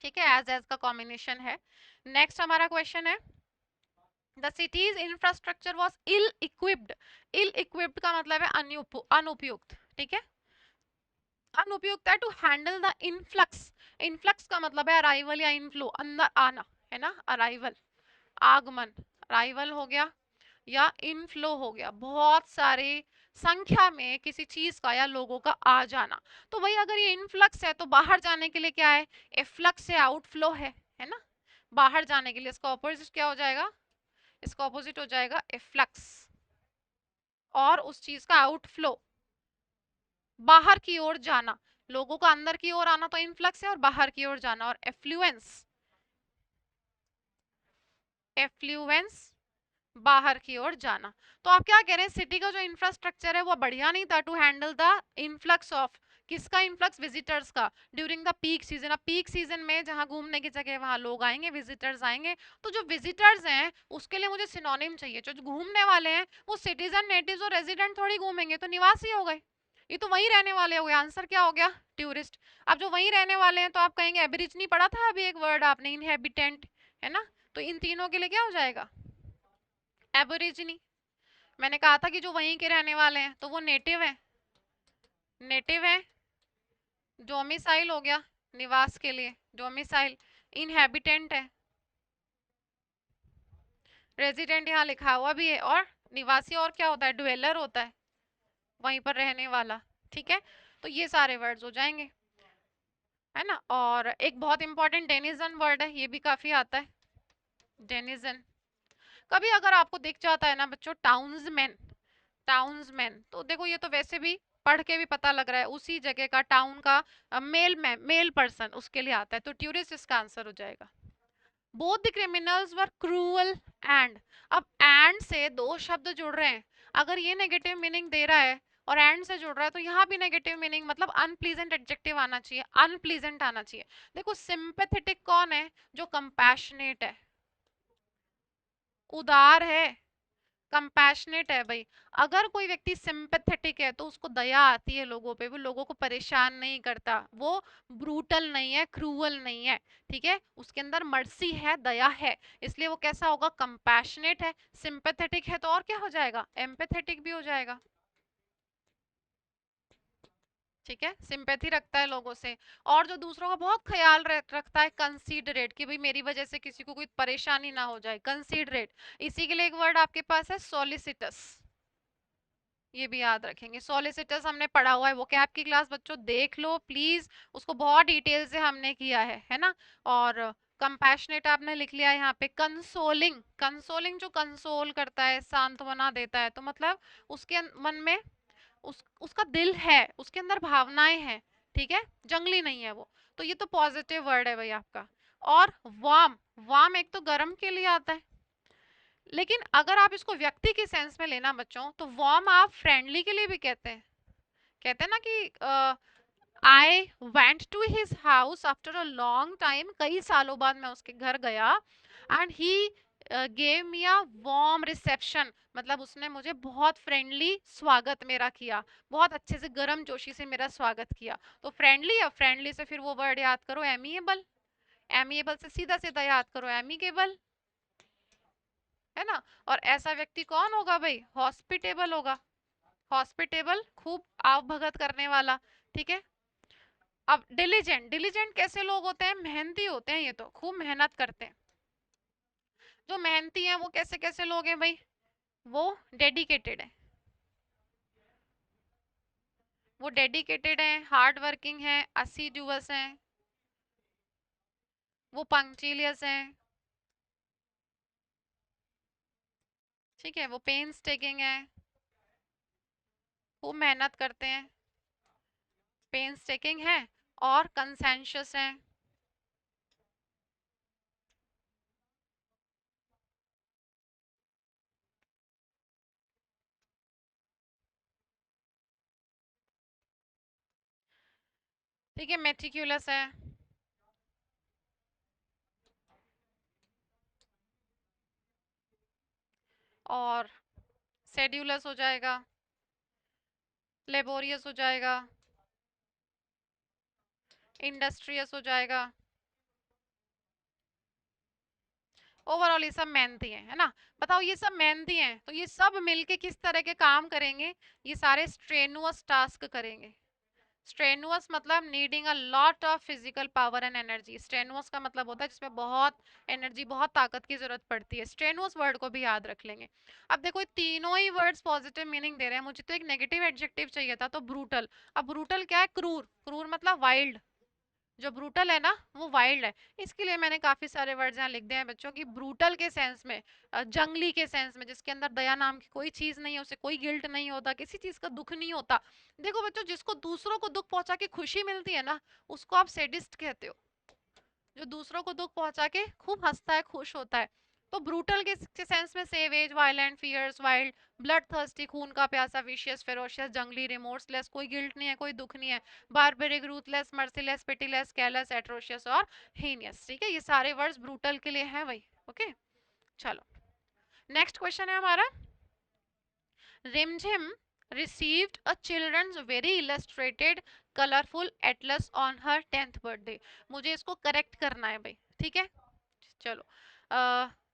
ठीक है, एज एज का कॉम्बिनेशन है। नेक्स्ट हमारा क्वेश्चन है, the city's infrastructure was ill equipped. Ill equipped का मतलब है अनुपयुक्त। ठीक है, अनुपयुक्त है to handle the influx. Influx का मतलब है अराइवल या इनफ्लो, अंदर आना, है ना, अराइवल, आगमन, अराइवल हो गया या इनफ्लो हो गया, बहुत सारे संख्या में किसी चीज का या लोगों का आ जाना। तो भाई अगर ये इनफ्लक्स है तो बाहर जाने के लिए क्या है? एफ्लक्स है, आउटफ्लो है ना। बाहर जाने के लिए इसका ऑपोजिट क्या हो जाएगा? इसका ऑपोजिट हो जाएगा एफ्लक्स, और उस चीज का आउटफ्लो, बाहर की ओर जाना। लोगों का अंदर की ओर आना तो इनफ्लक्स है, और बाहर की ओर जाना। और एफ्लुएंस, एफ्लुएंस बाहर की ओर जाना। तो आप क्या कह रहे हैं? सिटी का जो इंफ्रास्ट्रक्चर है वो बढ़िया नहीं था to handle the influx of, किसका इन्फ्लक्स? विजिटर्स का, ड्यूरिंग द पीक सीजन। अब पीक सीजन में जहाँ घूमने की जगह वहाँ लोग आएंगे, विजिटर्स आएंगे। तो जो विजिटर्स हैं उसके लिए मुझे सिनोनिम चाहिए। जो घूमने वाले हैं वो सिटीजन, नेटिव्स और रेजिडेंट थोड़ी घूमेंगे, तो निवासी हो गए, ये तो वहीं रहने वाले हो गए। आंसर क्या हो गया? टूरिस्ट। अब जो वहीं रहने वाले हैं तो आप कहेंगे एबरिज नहीं पढ़ा था अभी एक वर्ड आपने, इनहेबिटेंट, है ना? तो इन तीनों के लिए क्या हो जाएगा? एबोरिजिनी। मैंने कहा था कि जो वहीं के रहने वाले हैं तो वो नेटिव है, नेटिव है। डोमिसाइल हो गया निवास के लिए, डोमिसाइल। इनहेबिटेंट है, रेजिडेंट यहाँ लिखा हुआ भी है। और निवासी और क्या होता है? ड्वेलर होता है, वहीं पर रहने वाला। ठीक है, तो ये सारे वर्ड्स हो जाएंगे, है ना? और एक बहुत इंपॉर्टेंट डेनिजन वर्ड है, ये भी काफी आता है, डेनिजन। कभी अगर आपको दिख जाता है ना बच्चों टाउन्समैन, टाउन्समैन, तो देखो ये तो वैसे भी पढ़ के भी पता लग रहा है उसी जगह का, टाउन का मेल में मेल पर्सन, उसके लिए आता है, तो टूरिस्ट इसका आंसर हो जाएगा। Both the criminals were cruel and. अब एंड से दो शब्द जुड़ रहे हैं, अगर ये नेगेटिव मीनिंग दे रहा है और एंड से जुड़ रहा है तो यहाँ भी नेगेटिव मीनिंग, मतलब अनप्लीजेंट एडजेक्टिव आना चाहिए, अनप्लीजेंट आना चाहिए। देखो सिंपैथेटिक कौन है? जो कंपैशनेट है, उदार है, कंपैशनेट है भाई। अगर कोई व्यक्ति सिंपैथेटिक है तो उसको दया आती है लोगों पे, वो लोगों को परेशान नहीं करता, वो ब्रूटल नहीं है, क्रूअल नहीं है, ठीक है, उसके अंदर मर्सी है, दया है, इसलिए वो कैसा होगा? कंपैशनेट है। सिंपैथेटिक है तो और क्या हो जाएगा? एम्पैथेटिक भी हो जाएगा। ठीक है, सिंपैथी रखता है लोगों से। और जो दूसरों का बहुत ख्याल रखता है, कंसीडरेट, कि भाई मेरी वजह से किसी को कोई परेशानी ना हो जाए, कंसीडरेट। इसी के लिए एक वर्ड आपके पास है सोलिसिटस, ये भी याद रखेंगे। सॉलिसिटस हमने पढ़ा हुआ है, वो क्या आपकी क्लास बच्चों देख लो प्लीज, उसको बहुत डिटेल से हमने किया है ना? और कंपैशनेट आपने लिख लिया यहाँ पे। कंसोलिंग, कंसोलिंग जो कंसोल करता है, सांत्वना देता है, तो मतलब उसके मन में उसका दिल है, उसके अंदर भावनाएं हैं, ठीक है, जंगली नहीं है वो। तो ये तो पॉजिटिव वर्ड है भाई आपका। और वार्म, वार्म एक तो गर्म के लिए आता है, लेकिन अगर आप इसको व्यक्ति के सेंस में लेना बच्चों, तो वार्म आप फ्रेंडली के लिए भी कहते हैं। कहते हैं ना कि I went to his house after a long time, कई सालों बाद मैं उसके घर गया, and he gave me a warm reception, मतलब उसने मुझे बहुत फ्रेंडली स्वागत मेरा किया, बहुत अच्छे से गर्म जोशी से मेरा स्वागत किया। तो फ्रेंडली, या फ्रेंडली से फिर वो वर्ड याद करो एमिएबल, एमिएबल से सीधा सीधा याद करो एमिकेबल, है ना? और ऐसा व्यक्ति कौन होगा भाई? हॉस्पिटेबल होगा, हॉस्पिटेबल, खूब आव भगत करने वाला, ठीक है। अब डिलीजेंट, डिलीजेंट कैसे लोग होते हैं? मेहनती होते हैं, ये तो खूब मेहनत करते हैं। जो मेहनती हैं वो कैसे कैसे लोग हैं भाई? वो डेडिकेटेड है, वो डेडिकेटेड है, हार्ड वर्किंग है, असीडुअस है, वो पंक्टिलियस है, ठीक है, वो पेन्स टेकिंग है, खूब मेहनत करते हैं, पेन्स टेकिंग है, और कंसेंशियस है। ठीक है, मेटिकुलस है, और सेड्यूलस हो जाएगा, लेबोरियस हो जाएगा, इंडस्ट्रियस हो जाएगा। ओवरऑल ये सब मेहनती है ना? बताओ ये सब मेहनती हैं तो ये सब मिलके किस तरह के काम करेंगे? ये सारे स्ट्रेनुअस टास्क करेंगे। स्ट्रेनुअस मतलब needing a lot of physical power and energy, strenuous का मतलब होता है जिसमें बहुत एनर्जी, बहुत ताकत की जरूरत पड़ती है। स्ट्रेनुअस वर्ड को भी याद रख लेंगे। अब देखो तीनों ही वर्ड्स पॉजिटिव मीनिंग दे रहे हैं, मुझे तो एक नेगेटिव एडजेक्टिव चाहिए था, तो ब्रूटल। अब ब्रूटल क्या है? क्रूर, क्रूर मतलब वाइल्ड, जो ब्रूटल है ना वो वाइल्ड है। इसके लिए मैंने काफी सारे वर्ड्स यहाँ लिख दिए हैं बच्चों की। ब्रूटल के सेंस में, जंगली के सेंस में, जिसके अंदर दया नाम की कोई चीज नहीं है, उसे कोई गिल्ट नहीं होता, किसी चीज का दुख नहीं होता। देखो बच्चों, जिसको दूसरों को दुख पहुंचा के खुशी मिलती है ना, उसको आप सैडिस्ट कहते हो। जो दूसरों को दुख पहुंचा के खूब हंसता है, खुश होता है, तो ब्रूटल के सेंस में savage, violent, fierce, wild, blood thirsty, खून का प्यासा, विशियस, फेरोशियस, जंगली, रिमोर्सलेस, कोई गिल्ट नहीं है, कोई दुख नहीं है, barbaric, ruthless, merciless, pitiless, callus, atrocious और हीनियस। ठीक है, ये सारे वर्ड्स ब्रूटल के लिए हैं भाई। ओके, चलो नेक्स्ट क्वेश्चन है हमारा। रिमझिम received a children's very illustrated colorful atlas on her 10th birthday। मुझे इसको करेक्ट करना है भाई, ठीक है। चलो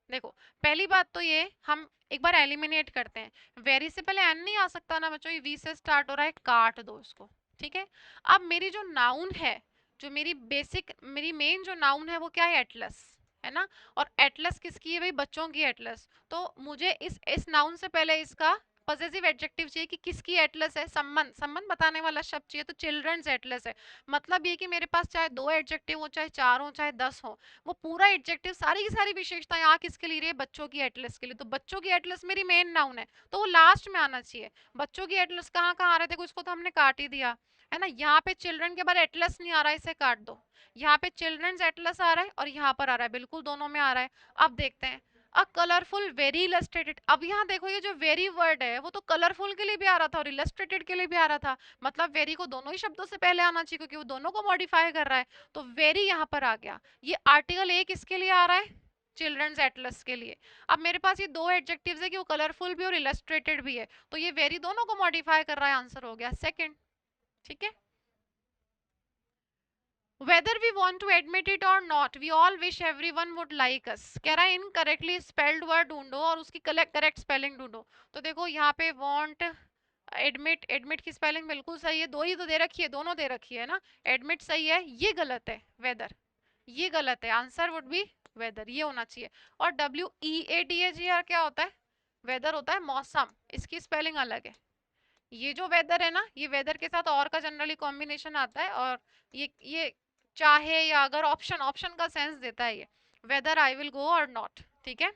देखो, पहली बात तो ये हम एक बार एलिमिनेट करते हैं। वेरी से पहले एन नहीं आ सकता ना बच्चों, ये वी से स्टार्ट हो रहा है, काट दो इसको। ठीक है, अब मेरी जो नाउन है, जो मेरी बेसिक, मेरी मेन जो नाउन है वो क्या है, एटलस, है ना। और एटलस किसकी है भाई, बच्चों की एटलस। तो मुझे इस नाउन से पहले इसका पॉजेसिव एडजेक्टिव चाहिए कि किसकी एटलस है, संबंध, संबंध बताने वाला शब्द चाहिए, तो चिल्ड्रंस एटलस है। मतलब ये कि मेरे पास चाहे 2 एडजेक्टिव हो, चाहे 4 हो, चाहे 10 हो, वो पूरा एडजेक्टिव, सारी की सारी विशेषताएं यहाँ किसके लिए रही है, बच्चों की एटलस के लिए। तो बच्चों की एटलस मेरी मेन नाउन है, तो वो लास्ट में आना चाहिए। बच्चों की एटलस कहाँ कहाँ आ रहे थे, उसको तो हमने काट ही दिया, है ना। यहाँ पे चिल्ड्रन के बाद एटलस नहीं आ रहा है, इसे काट दो। यहाँ पे चिल्ड्रंस एटलस आ रहा है और यहाँ पर आ रहा है, बिल्कुल दोनों में आ रहा है। अब देखते हैं, अ कलरफुल वेरी इलस्ट्रेटेड। अब यहाँ देखो, ये जो वेरी वर्ड है वो तो कलरफुल के लिए भी आ रहा था और इलस्ट्रेटेड के लिए भी आ रहा था। मतलब वेरी को दोनों ही शब्दों से पहले आना चाहिए, क्योंकि वो दोनों को मॉडिफाई कर रहा है। तो वेरी यहाँ पर आ गया। ये आर्टिकल ए किसके लिए आ रहा है, चिल्ड्रंस एटलस के लिए। अब मेरे पास ये दो एडजेक्टिव्स है कि वो कलरफुल भी और इलस्ट्रेटेड भी है, तो ये वेरी दोनों को मॉडिफाई कर रहा है, आंसर हो गया सेकंड। ठीक है, whether we want to admit it or not, we all wish everyone would like us। कह रहा है इनकरेक्टली स्पेल्ड वर्ड ढूंढो और उसकी करेक्ट स्पेलिंग ढूंढो। तो देखो यहाँ पे want, एडमिट, एडमिट की स्पेलिंग बिल्कुल सही है, दो ही तो दे रखी है, दोनों दे रखी है ना। एडमिट सही है, ये गलत है, वेदर ये गलत है, आंसर वुड बी वेदर, ये होना चाहिए। और WEATHER क्या होता है, वेदर होता है मौसम, इसकी स्पेलिंग अलग है। ये जो वेदर है ना, ये वेदर के साथ और का जनरली कॉम्बिनेशन आता है, और ये चाहे या अगर, ऑप्शन, ऑप्शन का सेंस देता है ये, वेदर आई विल गो और नॉट। ठीक है,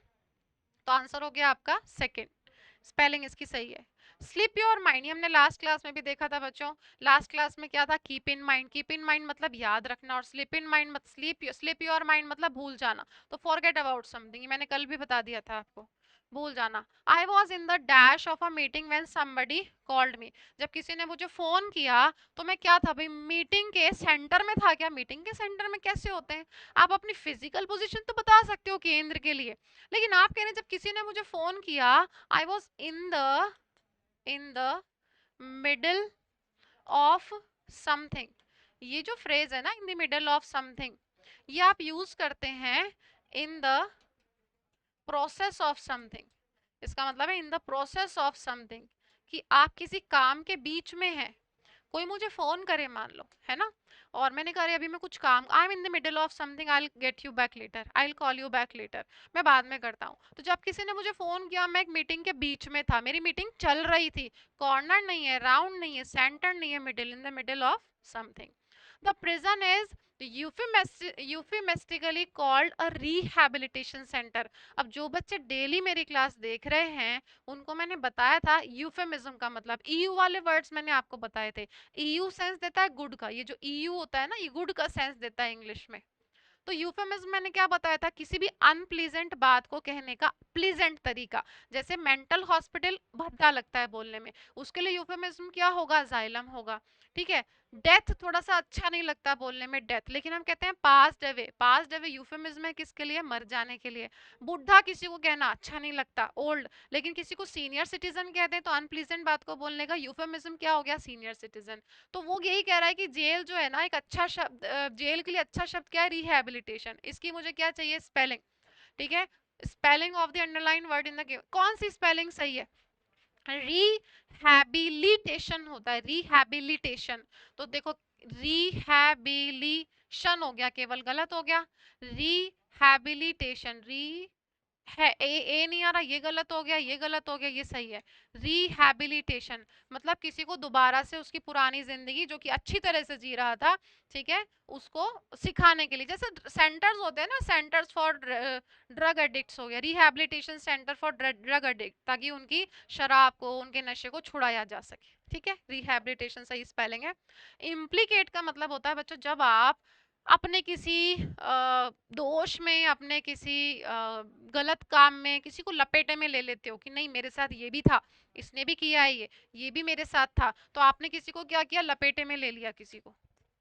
तो आंसर हो गया आपका सेकंड, स्पेलिंग इसकी सही है। स्लिप योर माइंड, ये हमने लास्ट क्लास में भी देखा था बच्चों। लास्ट क्लास में क्या था, keep in mind, keep in mind मतलब याद रखना, और स्लिप इन माइंड मत स्लिप योर माइंड मतलब भूल जाना। तो फॉरगेट अबाउट समथिंग, मैंने कल भी बता दिया था आपको, भूल जाना। I was in the dash of a meeting when somebody called me. जब किसी ने मुझे फोन किया तो मैं क्या था भाई, मीटिंग के सेंटर में था। क्या मीटिंग के सेंटर में कैसे होते हैं, आप अपनी फिजिकल पोजीशन तो बता सकते हो केंद्र के लिए, लेकिन आप कह रहे हैं जब किसी ने मुझे फोन किया, I was in the middle of something. ये जो फ्रेज है ना, in the middle of something, ये आप यूज करते हैं in the process of something. इसका मतलब है in the process of something, कि आप किसी काम के बीच में हैं। कोई मुझे फोन करे मान लो, है ना, और मैंने कहा अभी मैं कुछ काम, I am in the middle of something, I will get you back later, I will call you back later, मैं बाद में करता हूँ। तो जब किसी ने मुझे फोन किया, मैं एक मीटिंग के बीच में था, मेरी मीटिंग चल रही थी, कॉर्नर नहीं है, राउंड नहीं है, सेंटर नहीं है, middle, in the middle of something. The prison is euphemistically called a rehabilitation center। अब जो बच्चे डेली मेरी क्लास देख रहे हैं उनको मैंने बताया था यूफेमिज्म का मतलब, ईयू वाले वर्ड्स मैंने आपको बताए थे। ईयू सेंस देता है गुड का, ये जो ईयू होता है ना, ये गुड का सेंस देता है इंग्लिश में। तो यूफेमिज्म मैंने क्या बताया था, किसी भी अनप्लीजेंट बात को कहने का प्लीजेंट तरीका। जैसे मेंटल हॉस्पिटल भद्दा लगता है बोलने में, उसके लिए यूफेमिज्म क्या होगा, जाइलम होगा। ठीक है, डेथ थोड़ा सा अच्छा नहीं लगता बोलने में, डेथ, लेकिन हम कहते हैं passed away, passed away euphemism है किसके लिए, मर जाने के लिए। बुढ़ा किसी को कहना अच्छा नहीं लगता, ओल्ड, लेकिन किसी को सीनियर सिटीजन कहते हैं, तो अनप्लीजेंट बात को बोलने का यूफेमिज्म क्या हो गया, सीनियर सिटीजन। तो वो यही कह रहा है कि जेल जो है ना, एक अच्छा शब्द, जेल के लिए अच्छा शब्द क्या है, रिहैबिलिटेशन। इसकी मुझे क्या चाहिए, स्पेलिंग। ठीक है, spelling of the underline word in the, कौन सी स्पेलिंग सही है, रिहैबिलिटेशन होता है, रिहैबिलिटेशन। तो देखो, रिहैबिलिशन हो गया, केवल गलत हो गया, रिहैबिलिटेशन, री है, ए नहीं आ रहा, ये गलत हो गया, ये गलत हो गया, ये सही है। रिहैबिलिटेशन मतलब किसी को दोबारा से उसकी पुरानी जिंदगी जो कि अच्छी तरह से जी रहा था, ठीक है, उसको सिखाने के लिए। जैसे सेंटर्स होते हैं ना, सेंटर्स फॉर ड्रग एडिक्ट्स हो गया, rehabilitation centre for drug addict, ताकि उनकी शराब को, उनके नशे को छुड़ाया जा सके। ठीक है, रिहैबिलिटेशन सही स्पेलिंग है। इम्प्लीकेट का मतलब होता है बच्चों, जब आप अपने किसी दोष में, अपने किसी गलत काम में किसी को लपेटे में ले लेते हो कि नहीं मेरे साथ ये भी था, इसने भी किया है ये भी मेरे साथ था, तो आपने किसी को क्या किया, लपेटे में ले लिया, किसी को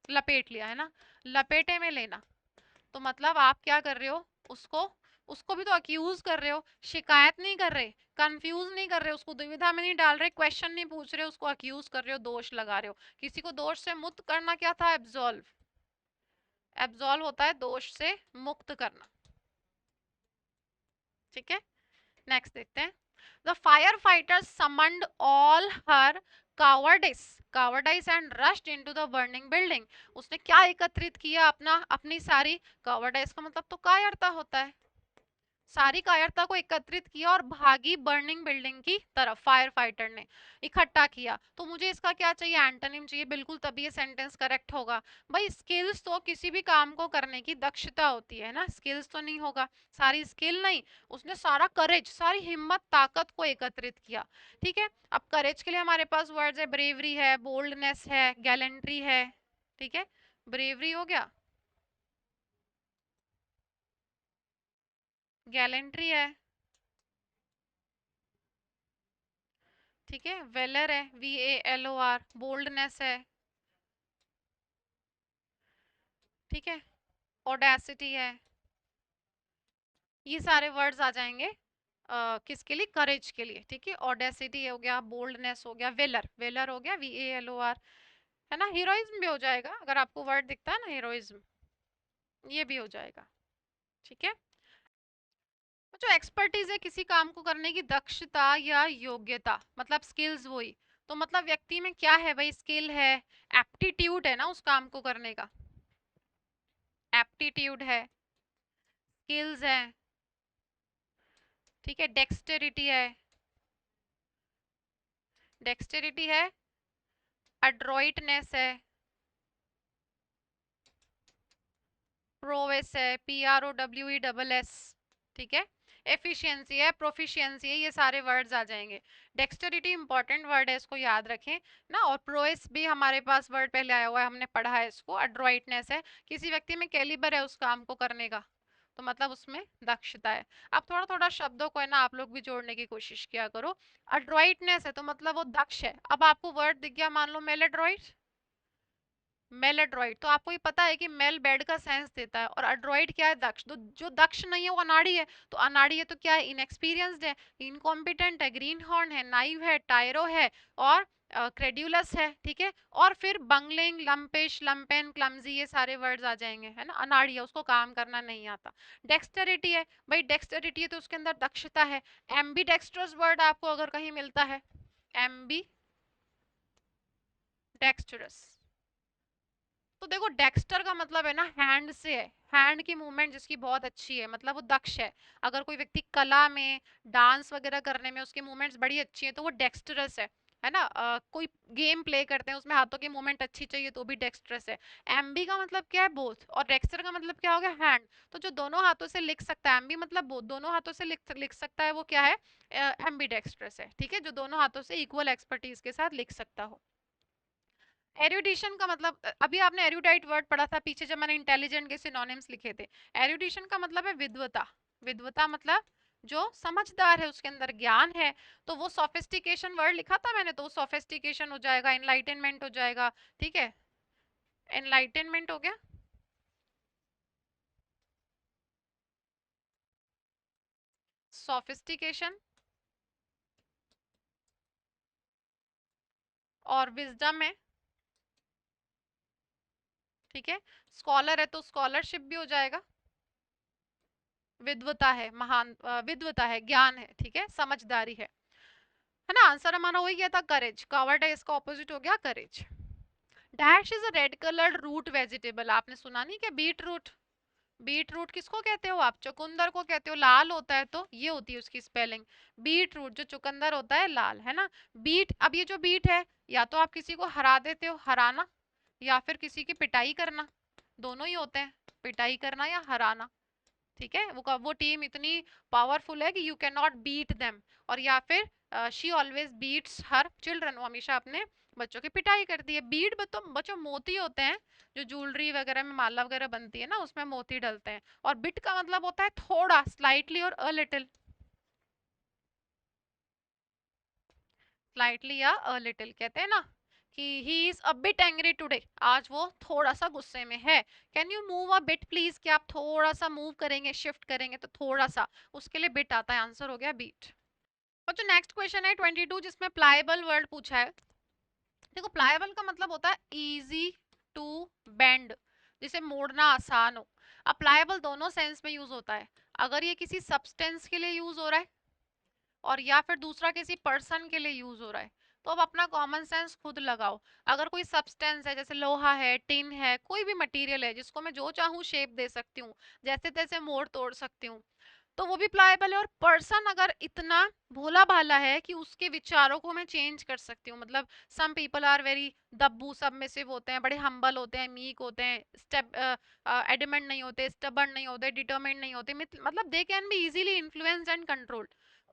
लपेट लिया, है ना। लपेटे में लेना तो मतलब आप क्या कर रहे हो, उसको उसको भी तो अक्यूज कर रहे हो, शिकायत नहीं कर रहे, कंफ्यूज नहीं कर रहे, उसको दुविधा में नहीं डाल रहे, क्वेश्चन नहीं पूछ रहे, उसको अक्यूज कर रहे हो, दोष लगा रहे हो। किसी को दोष से मुक्त करना क्या था, एब्जॉल्व। एब्जॉल्व होता है दोष से मुक्त करना। ठीक है, नेक्स्ट देखते हैं। The firefighters summoned all her cowardice cowardice and rushed into the burning building. उसने क्या एकत्रित किया, अपना अपनी सारी, कावर्डाइस का मतलब तो कायरता होता है, सारी कायरता को एकत्रित किया और भागी बर्निंग बिल्डिंग की तरफ, फायर फाइटर ने इकट्ठा किया। तो मुझे इसका क्या चाहिए, एंटोनिम चाहिए, बिल्कुल, तभी ये सेंटेंस करेक्ट होगा। भाई स्किल्स तो किसी भी काम को करने की दक्षता होती है ना, स्किल्स तो नहीं होगा, सारी स्किल नहीं, उसने सारा करेज, सारी हिम्मत ताकत को एकत्रित किया। ठीक है, अब करेज के लिए हमारे पास वर्ड्स है, ब्रेवरी है, बोल्डनेस है, गैलेंट्री है। ठीक है, ब्रेवरी हो गया, गैलेंट्री है, ठीक है, वेलर है, VALOR, बोल्डनेस है, ठीक है, ऑडेसिटी है। ये सारे वर्ड्स आ जाएंगे किसके लिए, करेज के लिए। ठीक है, ऑडेसिटी हो गया, बोल्डनेस हो गया, वेलर, वेलर हो गया, VALOR, है ना। हीरोइज्म भी हो जाएगा, अगर आपको वर्ड दिखता है ना हीरोइज्म, ये भी हो जाएगा। ठीक है, जो एक्सपर्टीज है, किसी काम को करने की दक्षता या योग्यता, मतलब स्किल्स वही, तो मतलब व्यक्ति में क्या है भाई, स्किल है, एप्टीट्यूड है ना उस काम को करने का, एप्टीट्यूड है, स्किल्स है, ठीक है, डेक्सटेरिटी है, डेक्सटेरिटी है, एड्रॉइटनेस है, प्रोवेस है, PROWESS, ठीक है, एफिशिएंसी है, प्रोफिशिएंसी है, ये सारे वर्ड्स आ जाएंगे। डेक्सटेरिटी इंपॉर्टेंट वर्ड है, इसको याद रखें ना। और प्रोएस भी हमारे पास वर्ड पहले आया हुआ है, हमने पढ़ा है इसको। एड्रॉइटनेस है, किसी व्यक्ति में कैलिबर है उस काम को करने का, तो मतलब उसमें दक्षता है। अब थोड़ा थोड़ा शब्दों को है ना आप लोग भी जोड़ने की कोशिश किया करो। एड्रॉइटनेस है तो मतलब वो दक्ष है। अब आपको वर्ड दिख गया, मान लो मेल एड्रॉइट, मेल एड्रॉइड, तो आपको ये पता है कि मेल बेड का सेंस देता है, और एड्रॉइड क्या है, दक्ष। तो जो दक्ष नहीं है वो अनाड़ी है, तो अनाड़ी है तो क्या है, इनएक्सपीरियंस्ड है, इनकॉम्पिटेंट है, ग्रीन हॉर्न है, नाइव है, टायरो है, और क्रेड्यूलस है। ठीक है, और फिर बंगलिंग, लंपिश, लंपेन, क्लमजी, ये सारे वर्ड्स आ जाएंगे, है ना। अनाड़ी है, उसको काम करना नहीं आता। डेक्सटेरिटी है, भाई डेक्सटेरिटी है तो उसके अंदर दक्षता है। एम्बी डेक्स्ट्रस वर्ड आपको अगर कहीं मिलता है, एम्बी डेक्स्ट्रस, तो देखो डेक्स्टर का मतलब है ना हैंड से है, हैंड की मूवमेंट जिसकी बहुत अच्छी है, मतलब वो दक्ष है। अगर कोई व्यक्ति कला में, डांस वगैरह करने में उसकी मूवमेंट्स बड़ी अच्छी है तो वो डेक्स्टरस है ना। कोई गेम प्ले करते हैं उसमें हाथों की मूवमेंट अच्छी चाहिए तो भी डेक्स्टरस है। एमबी का मतलब क्या है, बोथ, और डेक्स्टर का मतलब क्या हो गया, हैंड। तो जो दोनों हाथों से लिख सकता है, एमबी मतलब बोथ, दोनों हाथों से लिख सकता है, वो क्या है, एमबी डेक्स्टरस है। ठीक है, जो दोनों हाथों से इक्वल एक्सपर्टीज के साथ लिख सकता हो। एरुडिशन का मतलब, अभी आपने एरुडाइट वर्ड पढ़ा था पीछे जब मैंने इंटेलिजेंट के सिनोनिम्स लिखे थे। एरुडिशन का मतलब है विद्वता, विद्वता मतलब जो समझदार है, उसके अंदर ज्ञान है। तो वो सोफिस्टिकेशन वर्ड लिखा था मैंने, तो सोफिस्टिकेशन हो जाएगा, एनलाइटनमेंट हो जाएगा। ठीक है, एनलाइटनमेंट हो गया, सोफिस्टिकेशन, और विजडम है। ठीक है, स्कॉलर है तो स्कॉलरशिप भी हो जाएगा। विद्वता है, महान विद्वता है, ज्ञान है, ठीक है, समझदारी है ना। आंसर हमारा वही गया था, करेज। कावर्ड है, इसका ऑपोजिट हो गया courage. Dash is a red coloured root vegetable, आपने सुना नहीं क्या, बीट रूट। बीट रूट किसको कहते हो आप, चुकंदर को कहते हो, लाल होता है तो ये होती है उसकी स्पेलिंग, बीट रूट। जो चुकंदर होता है लाल, है ना। बीट, अब ये जो बीट है, या तो आप किसी को हरा देते हो, हराना, या फिर किसी की पिटाई करना, दोनों ही होते हैं, पिटाई करना या हराना। ठीक है, वो टीम इतनी पावरफुल है कि you can not beat them. और या फिर she always beats her children, वो हमेशा अपने बच्चों की पिटाई करती है। बीड बच्चों मोती होते हैं, जो ज्वेलरी वगैरह में माला वगैरह बनती है ना, उसमें मोती डलते हैं। और बिट का मतलब होता है थोड़ा, स्लाइटली और अ लिटिल, स्लाइटली या अ लिटिल कहते हैं ना कि he is a bit angry today, आज वो थोड़ा सा गुस्से में है। Can you move a bit please, क्या आप थोड़ा सा मूव करेंगे, शिफ्ट करेंगे, तो थोड़ा सा, उसके लिए बिट आता है। आंसर हो गया बीट। और जो नेक्स्ट क्वेश्चन है 22, जिसमें प्लायबल वर्ड पूछा है। देखो प्लायबल का मतलब होता है इजी टू बेंड, जिसे मोड़ना आसान हो। अब प्लायबल दोनों सेंस में यूज होता है। अगर ये किसी सब्सटेंस के लिए यूज हो रहा है, और या फिर दूसरा किसी पर्सन के लिए यूज हो रहा है, तो अब अपना कॉमन सेंस खुद लगाओ। अगर कोई सब्सटेंस है, जैसे लोहा है, टिन है, कोई भी मटेरियल है जिसको मैं जो चाहूँ शेप दे सकती हूँ, जैसे तैसे मोड़ तोड़ सकती हूँ, तो वो भी प्लायबल है। और पर्सन अगर इतना भोला भाला है कि उसके विचारों को मैं चेंज कर सकती हूँ, मतलब सम पीपल आर वेरी दब्बू सबमिसिव होते हैं, बड़े हम्बल होते हैं, मीक होते हैं, स्टेप एडमेंट नहीं होते, स्टबर्न नहीं होते, डिटरमिन्ड नहीं होते, मतलब they can be easily influence and control,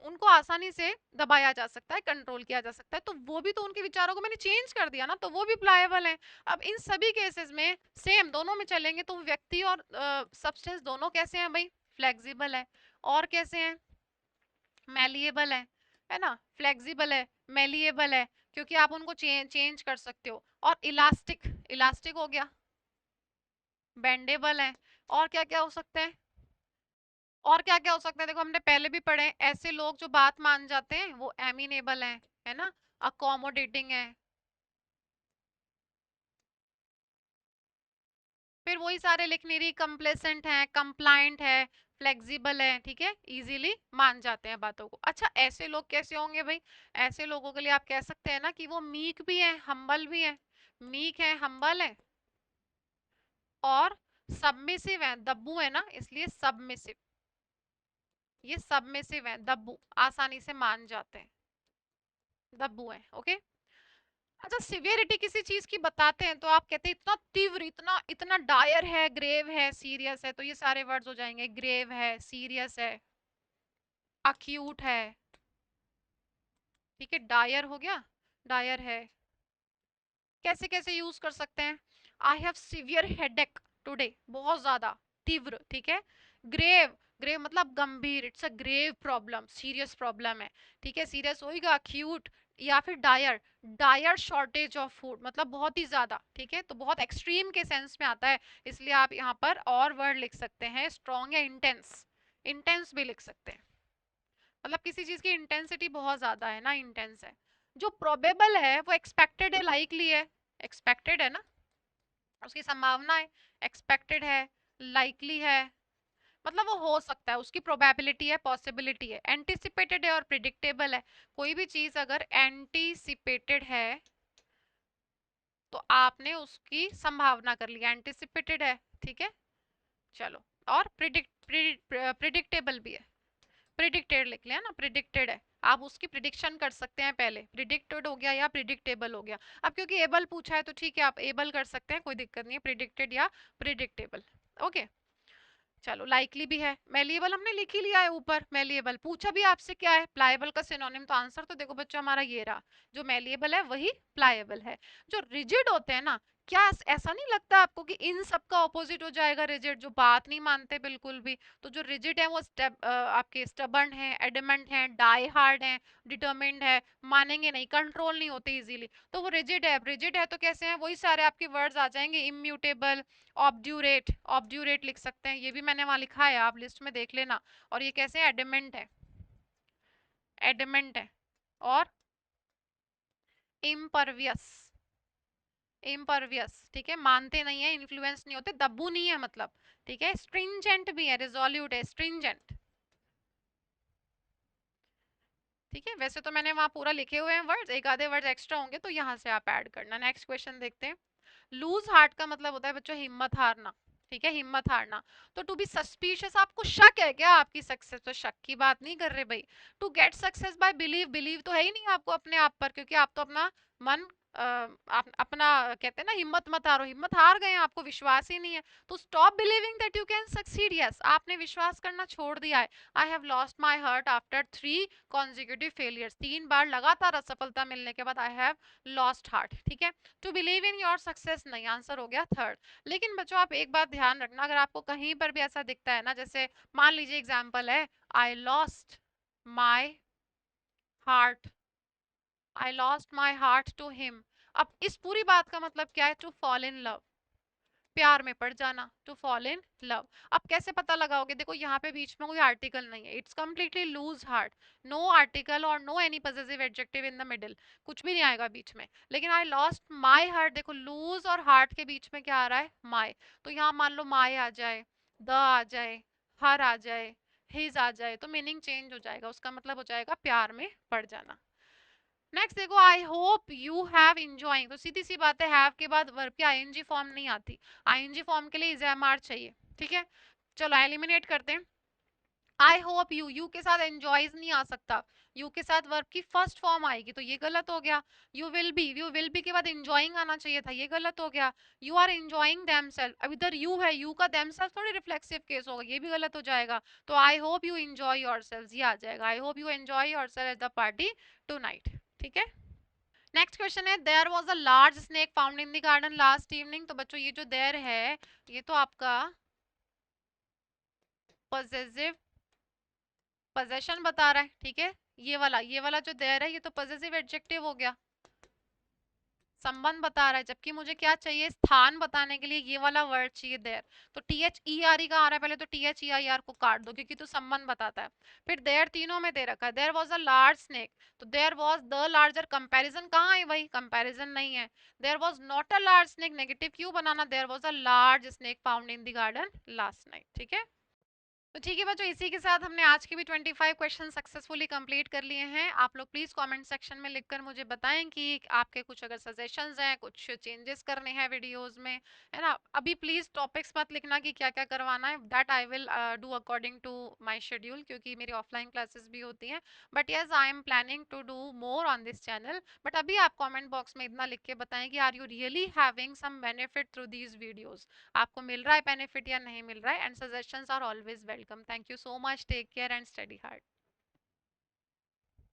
उनको आसानी से दबाया जा सकता है, कंट्रोल किया जा सकता है। तो वो भी तो, उनके विचारों को मैंने चेंज कर दिया ना, तो वो भी प्लायबल है। अब इन सभी केसेस में सेम दोनों में चलेंगे, तो व्यक्ति और सब्सटेंस दोनों कैसे हैं भाई, फ्लेक्सिबल है। और कैसे हैं, मैलिएबल है ना, फ्लेक्सिबल है, मैलिएबल है, क्योंकि आप उनको चेंज कर सकते हो। और इलास्टिक, इलास्टिक हो गया, बेंडेबल है। और क्या क्या हो सकते हैं, और क्या क्या हो सकता है, देखो हमने पहले भी पढ़े हैं, ऐसे लोग जो बात मान जाते हैं वो एमिनेबल है ना, अकोमोडेटिंग है। फिर वही सारे लिख नहीं रही, कंप्लेसेंट है, कंप्लाइंट है, फ्लेक्सिबल है, ठीक है, इजीली मान जाते हैं बातों को। अच्छा ऐसे लोग कैसे होंगे भाई, ऐसे लोगों के लिए आप कह सकते हैं ना कि वो मीक भी है, हम्बल भी है। मीक है, हम्बल है, और सबमिसिव है, दब्बू है ना, इसलिए सबमिसिव, ये सबमिसिव है, दब्बू, आसानी से मान जाते हैं, दब्बू है। ओके। अच्छा सिवियरिटी किसी चीज की बताते हैं तो आप कहते हैं इतना तीव्र, इतना इतना डायर है, ग्रेव है, सीरियस है, तो ये सारे वर्ड्स हो जाएंगे, ग्रेव है, सीरियस है, अक्यूट है, ठीक है, डायर हो गया, डायर है। कैसे कैसे यूज कर सकते हैं, I have severe headache today, बहुत ज्यादा, तीव्र, ठीक है। ग्रेव, ग्रेव मतलब गंभीर, it's a grave problem, serious problem है, ठीक है, सीरियस होएगा। अक्यूट या फिर dire, dire shortage of food, मतलब बहुत ही ज्यादा, ठीक है, तो बहुत एक्सट्रीम के सेंस में आता है। इसलिए आप यहाँ पर और वर्ड लिख सकते हैं, स्ट्रॉन्ग या इंटेंस, इंटेंस भी लिख सकते हैं, मतलब किसी चीज की इंटेंसिटी बहुत ज्यादा है ना, इंटेंस है। जो प्रोबेबल है वो एक्सपेक्टेड है, लाइकली है, एक्सपेक्टेड है ना, उसकी संभावना है, एक्सपेक्टेड है, लाइकली है, मतलब वो हो सकता है, उसकी प्रोबेबिलिटी है, पॉसिबिलिटी है। एंटिसिपेटेड है और प्रिडिक्टेबल है, कोई भी चीज अगर एंटिसिपेटेड है तो आपने उसकी संभावना कर ली, एंटिसिपेटेड है, ठीक है। चलो, और प्रिडिक्टेबल भी है, प्रिडिक्टेड लिख लिया ना, प्रिडिक्टेड है, आप उसकी प्रिडिक्शन कर सकते हैं पहले, प्रिडिक्टेड हो गया या प्रिडिक्टेबल हो गया। अब क्योंकि एबल पूछा है तो ठीक है, आप एबल कर सकते हैं, कोई दिक्कत नहीं है, प्रिडिक्टेड या प्रिडिक्टेबल। ओके। चलो लाइकली भी है, मेलिएबल हमने लिख ही लिया है ऊपर, मेलिएबल पूछा भी आपसे क्या है, प्लायबल का सिनोनिम, तो आंसर तो देखो बच्चों हमारा ये रहा, जो मेलिएबल है वही प्लायबल है। जो रिजिड होते हैं ना, क्या ऐसा नहीं लगता आपको कि इन सब का ऑपोजिट हो जाएगा रिजिड, जो बात नहीं मानते बिल्कुल भी। तो जो रिजिड है वो आपके स्टबर्न है, एडमेंट है, डाई हार्ड है, डिटरमिन्ड है, मानेंगे नहीं, कंट्रोल नहीं होते इजीली, तो वो रिजिड है। रिजिड है तो कैसे हैं, वही सारे आपके वर्ड्स आ जाएंगे, इम्यूटेबल, ऑब्ड्यूरेट, ऑब्ड्यूरेट लिख सकते हैं, ये भी मैंने वहां लिखा है, आप लिस्ट में देख लेना। और ये कैसे है, एडमेंट है, एडमेंट है, और इम्परवियस, इम्परवियस, ठीक है, मानते नहीं है, इन्फ्लुएंस नहीं होते, दब्बू नहीं है मतलब, ठीक है। स्ट्रिंजेंट भी है, रिजोल्यूट है, स्ट्रिंजेंट, ठीक है। वैसे तो मैंने वहां पूरा लिखे हुए हैं वर्ड्स, एक आधे वर्ड्स एक्स्ट्रा होंगे तो यहाँ से आप ऐड करना। नेक्स्ट क्वेश्चन देखते हैं। लूज हार्ट का मतलब होता है बच्चों हिम्मत हारना, ठीक है, हिम्मत हारना। तो टू बी सस्पिशियस, आपको शक है क्या आपकी सक्सेस पर, शक की बात नहीं कर रहे भाई। To get success by believe, believe तो है ही नहीं आपको अपने आप पर, क्योंकि आप तो अपना मन अपना कहते हैं ना, हिम्मत मत हारो, हिम्मत हार गए हैं, आपको विश्वास ही नहीं है, तो stop believing that you can succeed. Yes, आपने विश्वास करना छोड़ दिया है। I have lost my heart after 3 consecutive failures, 3 बार लगातार असफलता मिलने के बाद आई हैव लॉस्ट हार्ट। ठीक है, to believe in your success नहीं, आंसर हो गया थर्ड। लेकिन बच्चों आप एक बात ध्यान रखना, अगर आपको कहीं पर भी ऐसा दिखता है ना, जैसे मान लीजिए एग्जाम्पल है, I lost my heart, I lost my heart to him. अब इस पूरी बात का मतलब क्या है? टू फॉल इन लव, प्यार में पड़ जाना, टू फॉल इन लव। अब कैसे पता लगाओगे? देखो यहाँ पे बीच में कोई आर्टिकल नहीं है, it's completely lose heart, no article और no any possessive adjective in the middle, कुछ भी नहीं आएगा बीच में। लेकिन आई लॉस्ट माई हार्ट, देखो लूज और हार्ट के बीच में क्या आ रहा है? माई। तो यहाँ मान लो माई आ जाए, द आ जाए, हर आ जाए, हिज आ जाए, तो मीनिंग चेंज हो जाएगा, उसका मतलब हो जाएगा प्यार में पड़ जाना। नेक्स्ट देखो, आई होप यू हैव इंजॉइंग, तो सीधी सी बात है, हैव के बाद वर्ब की आईएनजी फॉर्म नहीं आती, आईएनजी फॉर्म के लिए इज एम आर चाहिए। ठीक है, चलो एलिमिनेट करते हैं। आई होप यू, यू के साथ एंजॉयज नहीं आ सकता, यू के साथ वर्ब की फर्स्ट फॉर्म आएगी, तो ये गलत हो गया। यू विल बी के बाद एंजॉइंग आना चाहिए था, ये गलत हो गया। यू आर एंजॉइंग देमसेल्फ, अब इधर यू है, यू का देमसेल्फ थोड़ी रिफ्लेक्सिव केस होगा, ये भी गलत हो जाएगा। तो I hope you enjoy yourselves, ये आ जाएगा, I hope you enjoy yourself at the party tonight. ठीक है, नेक्स्ट क्वेश्चन है, there was a large snake found in the garden last evening. तो बच्चों ये जो देयर है, ये तो आपका पॉजेसिव पोजेशन बता रहा है। ठीक है, ये वाला जो देयर है, ये तो पॉजेसिव एडजेक्टिव हो गया, संबंध बता रहा है, जबकि मुझे क्या चाहिए? स्थान बताने के लिए ये वाला वर्ड चाहिए देयर। तो T H E R E का आ रहा है, पहले तो T H E I R को काट दो, क्योंकि तो संबंध बताता है। फिर देयर तीनों में दे रखा है, there was a large snake, तो there was the larger, comparison कहाँ है भाई? कंपैरिजन नहीं है। There was not a large snake, negative क्यों बनाना? There was a large snake found in the garden last night. ठीक है, तो ठीक है बच्चों, इसी के साथ हमने आज के भी 25 क्वेश्चन सक्सेसफुली कंप्लीट कर लिए हैं। आप लोग प्लीज कमेंट सेक्शन में लिखकर मुझे बताएं कि आपके कुछ अगर सजेशंस हैं, कुछ चेंजेस करने हैं वीडियोस में, है ना। अभी प्लीज टॉपिक्स मत लिखना कि क्या क्या करवाना है, that I will do according to my schedule, क्योंकि मेरी ऑफलाइन क्लासेस भी होती हैं। But yes, I am planning to do more on this channel. But अभी आप कॉमेंट बॉक्स में इतना लिख के बताएं कि are you really having some benefit through these videos, आपको मिल रहा है बेनिफिट या नहीं मिल रहा है, and suggestions are always welcome. Thank you so much, take care and study hard.